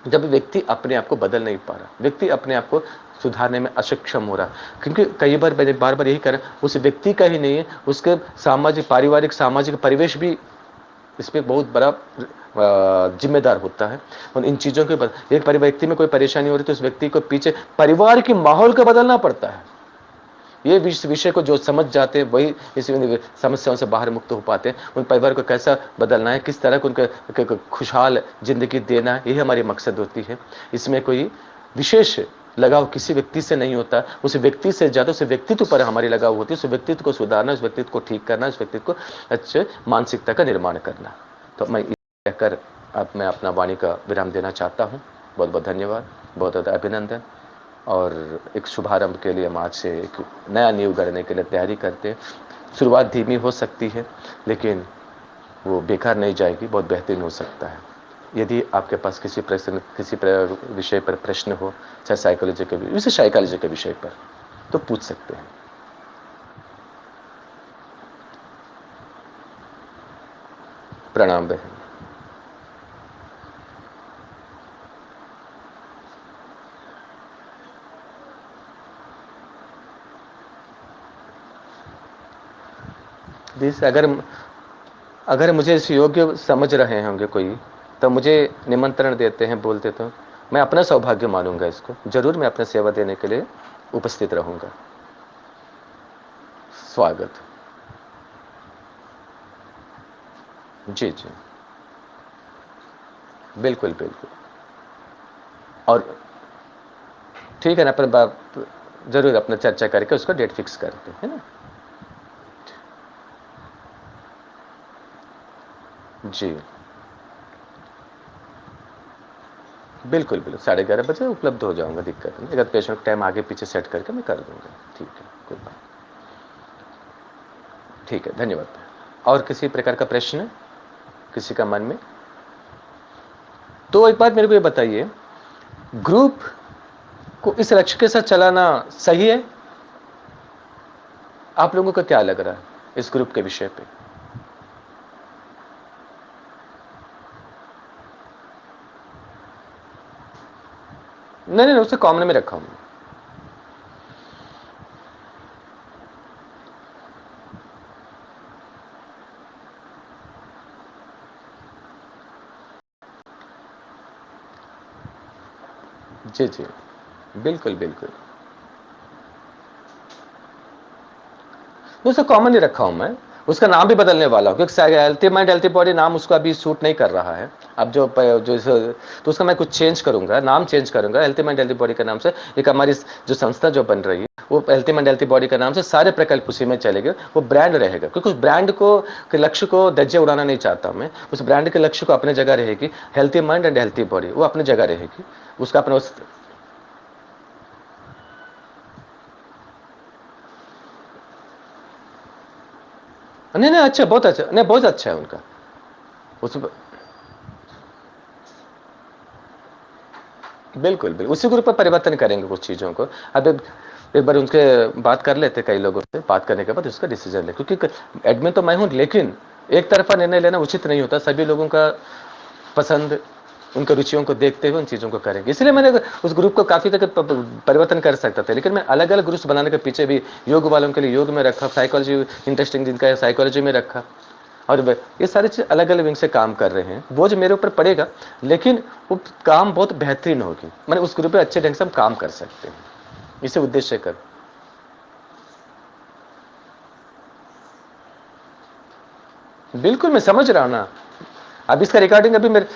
जब व्यक्ति अपने आप को बदल नहीं पा रहा, व्यक्ति अपने आप को सुधारने में अक्षम हो रहा। क्योंकि कई बार मैंने बार यही करा, उस व्यक्ति का ही नहीं है, उसके सामाजिक, पारिवारिक, सामाजिक परिवेश भी इस पर बहुत बड़ा जिम्मेदार होता है। और इन चीजों के एक व्यक्ति में कोई परेशानी हो रही तो उस व्यक्ति को पीछे परिवार के माहौल को बदलना पड़ता है। ये विषय को जो समझ जाते हैं वही इस समस्याओं से बाहर मुक्त हो पाते हैं। उन परिवार को कैसा बदलना है, किस तरह को उनके खुशहाल जिंदगी देना है, यही हमारी मकसद होती है। इसमें कोई विशेष लगाव किसी व्यक्ति से नहीं होता, उस व्यक्ति से ज्यादा उस व्यक्तित्व पर हमारी लगाव होती है। उस व्यक्तित्व को सुधारना, उस व्यक्तित्व को ठीक करना, उस व्यक्तित्व को अच्छे मानसिकता का निर्माण करना। तो मैं कहकर अब मैं अपना वाणी का विराम देना चाहता हूँ। बहुत बहुत धन्यवाद, बहुत बहुत अभिनंदन। और एक शुभारंभ के लिए हम आज से एक नया नींव गढ़ने के लिए तैयारी करते हैं। शुरुआत धीमी हो सकती है, लेकिन वो बेकार नहीं जाएगी, बहुत बेहतरीन हो सकता है। यदि आपके पास किसी प्रश्न, विषय पर प्रश्न हो, चाहे साइकोलॉजी के विषय पर, तो पूछ सकते हैं। प्रणाम बहन। जिस अगर मुझे इस योग्य समझ रहे होंगे कोई, तो मुझे निमंत्रण देते हैं, बोलते तो मैं अपना सौभाग्य मानूंगा इसको। जरूर मैं अपने सेवा देने के लिए उपस्थित रहूंगा। स्वागत। जी जी, बिल्कुल बिल्कुल। और ठीक है ना, अपन बात जरूर अपना चर्चा करके उसको डेट फिक्स करते हैं ना। जी बिल्कुल बिल्कुल, 11:30 बजे उपलब्ध हो जाऊंगा, दिक्कत नहीं। अगर पेशेंट टाइम आगे पीछे सेट करके मैं कर दूंगा। ठीक है, कोई बात। ठीक है, धन्यवाद। और किसी प्रकार का प्रश्न किसी का मन में? तो एक बात मेरे को ये बताइए, ग्रुप को इस लक्ष्य के साथ चलाना सही है? आप लोगों को क्या लग रहा है इस ग्रुप के विषय पे? नहीं नहीं, उसे कॉमन में रखा हूं। जी जी, बिल्कुल बिल्कुल। उसे कॉमन ही रखा हूं मैं। उसका नाम भी बदलने वाला हूं, क्योंकि हेल्थी माइंड हेल्थी बॉडी नाम उसको अभी सूट नहीं कर रहा है। अब तो उसका मैं कुछ चेंज करूंगा, नाम चेंज करूंगा हेल्थी माइंड हेल्थी बॉडी के नाम से। एक हमारी जो संस्था जो बन रही है, वो हेल्थी माइंड हेल्थी बॉडी के नाम से सारे प्रकल्प उसी में चलेंगे। वो ब्रांड रहेगा, क्योंकि उस ब्रांड को के लक्ष्य को धज्जे उड़ाना नहीं चाहता मैं। उस ब्रांड के लक्ष्य को अपने जगह रहेगी, healthy mind and healthy body, वो अपनी जगह रहेगी। उसका अपना नहीं नहीं, अच्छा, बहुत अच्छा, नहीं बहुत अच्छा है उनका। उस बिल्कुल बिल्कुल, उसी ग्रुप पर परिवर्तन करेंगे कुछ चीज़ों को। अब एक बार उनके बात कर लेते, कई लोगों से बात करने के बाद उसका डिसीजन ले, क्योंकि एडमिन तो मैं हूं, लेकिन एक तरफा निर्णय लेना उचित नहीं होता। सभी लोगों का पसंद, उनके रुचियों को देखते हुए उन चीज़ों को करेंगे। इसलिए मैंने उस ग्रुप को काफ़ी तक परिवर्तन कर सकता था, लेकिन मैं अलग अलग ग्रुप्स बनाने के पीछे भी योग वालों के लिए योग में रखा, साइकोलॉजी इंटरेस्टिंग जिनका है साइकोलॉजी में रखा, और ये सारी चीज़ अलग अलग विंग से काम कर रहे हैं। बोझ मेरे ऊपर पड़ेगा, लेकिन वो काम बहुत बेहतरीन होगी। मैंने उस ग्रुप पे अच्छे ढंग से हम काम कर सकते हैं, इसे उद्देश्य कर। बिल्कुल मैं समझ रहा हूं ना। अब इसका रिकॉर्डिंग अभी मेरे,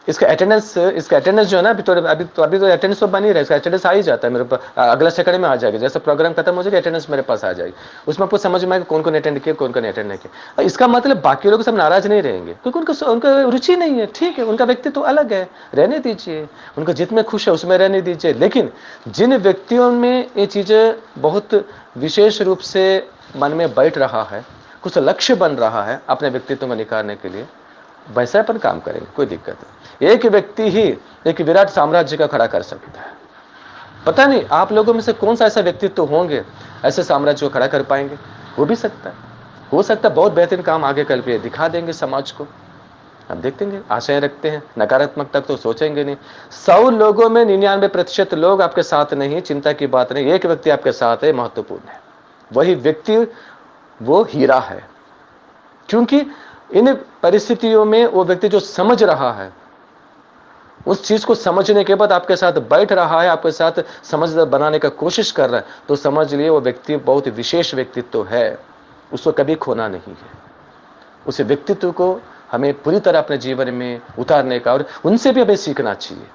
इसका अटेंडेंस जो है ना, अभी तो अटेंडेंस तो बन ही रहा है। इसका अटेंडेंस आ ही जाता है मेरे पास, अगला सेकंड में आ जाएगा। जैसे प्रोग्राम खत्म हो जाएगा, अटेंडेंस मेरे पास आ जाएगी। उसमें आपको समझ में आएगा कौन कौन अटेंड किया, कौन कौन अटेंड नहीं किया। और इसका मतलब बाकी लोग सब नाराज नहीं रहेंगे, क्योंकि उनका रुचि नहीं है। ठीक है, उनका व्यक्तित्व अलग है, रहने दीजिए। उनका जितने खुश है उसमें रहने दीजिए। लेकिन जिन व्यक्तियों में ये चीजें बहुत विशेष रूप से मन में बैठ रहा है, कुछ लक्ष्य बन रहा है अपने व्यक्तित्व को निखारने के लिए, वैसा पर काम करेंगे, कोई दिक्कत नहीं। एक व्यक्ति ही एक विराट साम्राज्य का खड़ा कर सकता है। पता नहीं आप लोगों में से कौन सा ऐसा व्यक्तित्व होंगे ऐसे साम्राज्य को खड़ा कर पाएंगे। हो भी सकता है, हो सकता है बहुत बेहतरीन काम आगे कल पे दिखा देंगे समाज को। हम देखेंगे, आशय रखते हैं, नकारात्मक तक तो सोचेंगे नहीं। 100 लोगों में 99% लोग आपके साथ नहीं, चिंता की बात नहीं। एक व्यक्ति आपके साथ है, महत्वपूर्ण है। वही व्यक्ति वो हीरा है, क्योंकि इन परिस्थितियों में वो व्यक्ति जो समझ रहा है, उस चीज को समझने के बाद आपके साथ बैठ रहा है, आपके साथ समझ बनाने का कोशिश कर रहा है, तो समझ लिए वो व्यक्ति बहुत विशेष व्यक्तित्व है। उसको कभी खोना नहीं है। उस व्यक्तित्व को हमें पूरी तरह अपने जीवन में उतारने का, और उनसे भी हमें सीखना चाहिए।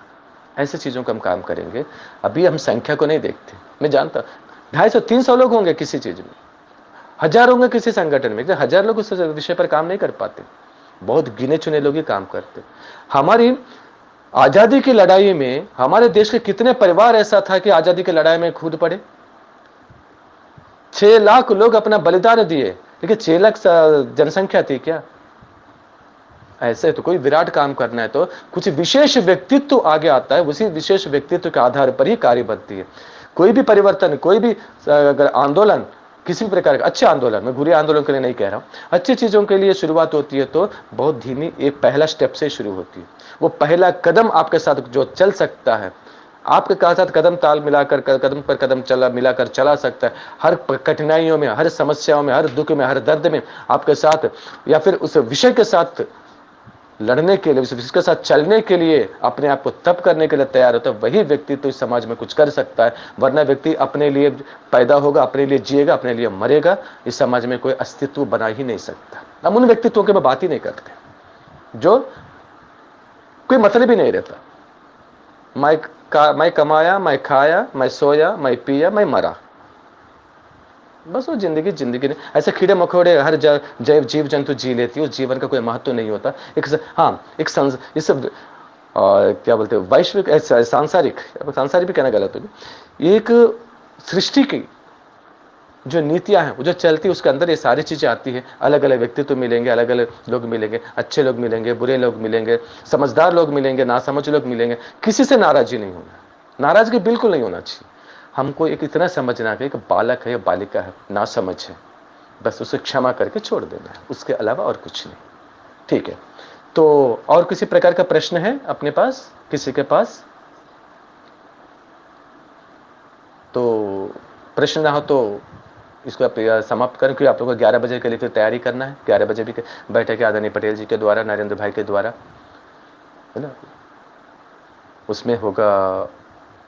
ऐसे चीजों का हम काम करेंगे। अभी हम संख्या को नहीं देखते। मैं जानता 250-300 लोग होंगे किसी चीज में, 1000 होंगे किसी संगठन में, 1000 लोग उस विषय पर काम नहीं कर पाते। बहुत गिने चुने लोग ही काम करते। हमारी आजादी की लड़ाई में हमारे देश के कितने परिवार ऐसा था कि आजादी की लड़ाई में कूद पड़े। 6 लाख लोग अपना बलिदान दिए, देखिए 6 लाख जनसंख्या थी क्या? ऐसे तो कोई विराट काम करना है तो कुछ विशेष व्यक्तित्व आगे आता है, उसी विशेष व्यक्तित्व के आधार पर ही कार्य बनती है। कोई भी परिवर्तन, कोई भी अगर आंदोलन, किसी भी प्रकार का अच्छे आंदोलन, मैं बुरे आंदोलन के लिए नहीं कह रहा हूं, अच्छी चीजों के लिए शुरुआत होती है तो बहुत धीमी एक पहला स्टेप से शुरू होती है। वो पहला कदम आपके साथ जो चल सकता है, आपके साथ कदम ताल मिलाकर, कदम पर कदम चला मिलाकर चला सकता है, हर कठिनाइयों में, हर समस्याओं में, हर दुख में, हर दर्द में आपके साथ, या फिर उस विषय के साथ लड़ने के लिए, उसके साथ चलने के लिए, अपने आप को तप करने के लिए तैयार होता है, वही व्यक्ति तो इस समाज में कुछ कर सकता है। वरना व्यक्ति अपने लिए पैदा होगा, अपने लिए जिएगा, अपने लिए मरेगा, इस समाज में कोई अस्तित्व बना ही नहीं सकता। हम उन व्यक्तित्वों की बात ही नहीं करते जो कोई मतलब ही नहीं रहता। मैं कमाया, मैं खाया, मैं सोया, मैं पिया, मैं मरा, बस वो जिंदगी जिंदगी नहीं। ऐसे कीड़े मकोड़े हर जैव जीव जंतु जी लेती है, उस जीवन का कोई महत्व नहीं होता। हाँ, एक इस क्या बोलते हैं, वैश्विक सांसारिक, सांसारिक भी कहना गलत होगी, एक सृष्टि की जो नीतियां हैं वो जो चलती है, उसके अंदर ये सारी चीजें आती है। अलग अलग व्यक्तित्व तो मिलेंगे, अलग अलग लोग मिलेंगे, अच्छे लोग मिलेंगे, बुरे लोग मिलेंगे, समझदार लोग मिलेंगे, नासमझ लोग मिलेंगे। किसी से नाराजगी नहीं होना, नाराजगी बिल्कुल नहीं होना चाहिए। हमको एक इतना समझना है कि बालक है या बालिका है, ना समझ है, बस उसे क्षमा करके छोड़ देना है, उसके अलावा और कुछ नहीं। ठीक है, तो और किसी प्रकार का प्रश्न है अपने पास, किसी के पास? तो प्रश्न ना हो तो इसको आप समाप्त करें, क्योंकि आप लोगों को 11 बजे के लिए फिर तैयारी करना है। 11 बजे भी बैठक है आदरणीय पटेल जी के द्वारा, नरेंद्र भाई के द्वारा, है ना। उसमें होगा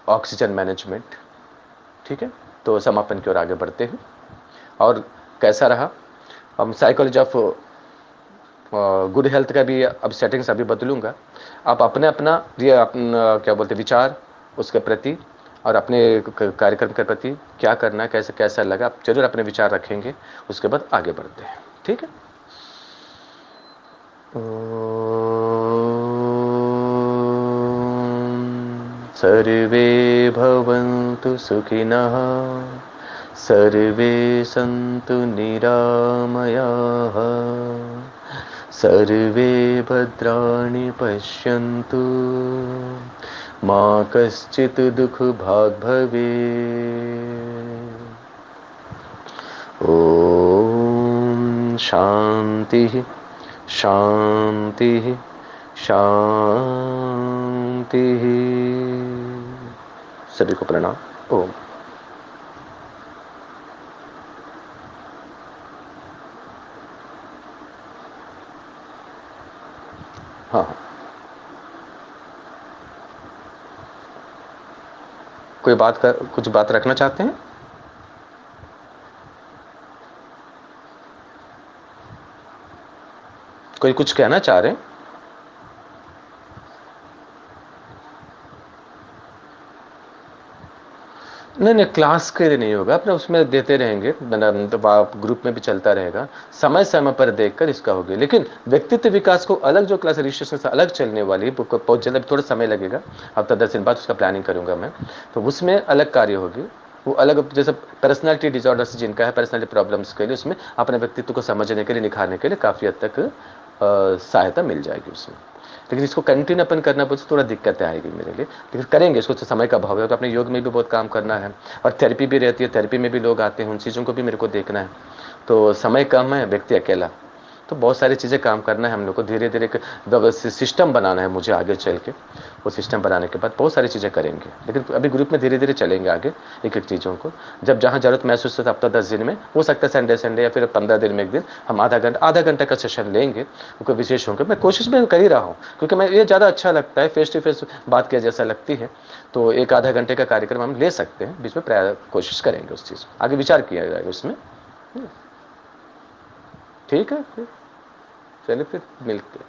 ऑक्सीजन मैनेजमेंट। ठीक है, तो समापन की ओर आगे बढ़ते हैं। और कैसा रहा? हम साइकोलॉजी ऑफ गुड हेल्थ का भी अब सेटिंग्स अभी बदलूंगा। आप अपने अपना ये अपना क्या बोलते विचार उसके प्रति और अपने कार्यक्रम के प्रति क्या करना है, कैसे कैसा लगा, आप जरूर अपने विचार रखेंगे। उसके बाद आगे बढ़ते हैं, ठीक है। सर्वे भवन्तु सुखिनः, सर्वे सन्तु निरामयाः, सर्वे भद्राणि पश्यन्तु, मा कश्चित् दुःखभाग् भवेत्। ॐ शान्तिः शान्तिः शान्तिः। सभी को प्रणाम। ओम। हाँ, कोई बात कर, कुछ बात रखना चाहते हैं? कोई कुछ कहना चाह रहे हैं? नहीं नहीं, क्लास के लिए नहीं होगा, अपने उसमें देते रहेंगे, मतलब आप ग्रुप में भी चलता रहेगा, समय समय पर देखकर इसका होगा। लेकिन व्यक्तित्व विकास को अलग जो क्लास रजिस्ट्रेशन से अलग चलने वाली है, बहुत जल्द, थोड़ा समय लगेगा, हफ्ता 10 दिन बाद उसका प्लानिंग करूंगा मैं, तो उसमें अलग कार्य होगी। वो अलग, जैसे पर्सनालिटी डिसऑर्डर्स जिनका है, पर्सनालिटी प्रॉब्लम्स के लिए, उसमें अपने व्यक्तित्व को समझने के लिए, निखारने के लिए काफ़ी हद तक सहायता मिल जाएगी उसमें। लेकिन इसको कंटिन्यू अपन करना पड़े तो थोड़ा दिक्कत आएगी मेरे लिए, लेकिन करेंगे। इसको तो समय का अभाव है, तो अपने योग में भी बहुत काम करना है, और थेरेपी भी रहती है, थेरेपी में भी लोग आते हैं, उन चीज़ों को भी मेरे को देखना है। तो समय कम है, व्यक्ति अकेला, तो बहुत सारी चीज़ें काम करना है हम लोग को। धीरे धीरे एक व्यवस्थित सिस्टम बनाना है मुझे आगे चल के। वो सिस्टम बनाने के बाद बहुत सारी चीज़ें करेंगे, लेकिन अभी ग्रुप में धीरे धीरे चलेंगे आगे एक एक चीज़ों को। जब जहाँ जरूरत महसूस होता है, हफ्ता 10 दिन में हो सकता है, संडे संडे या फिर 15 दिन में एक दिन हम आधा घंटा का सेशन लेंगे, कोई विशेष होंगे। मैं कोशिश में कर ही रहा हूँ, क्योंकि मैं ये ज़्यादा अच्छा लगता है, फेस टू फेस बात किया जैसा लगती है। तो एक आधा घंटे का कार्यक्रम हम ले सकते हैं, बीच में कोशिश करेंगे उस चीज़ आगे विचार किया जाएगा उसमें। ठीक है, फिर चलिए फिर मिलते हैं।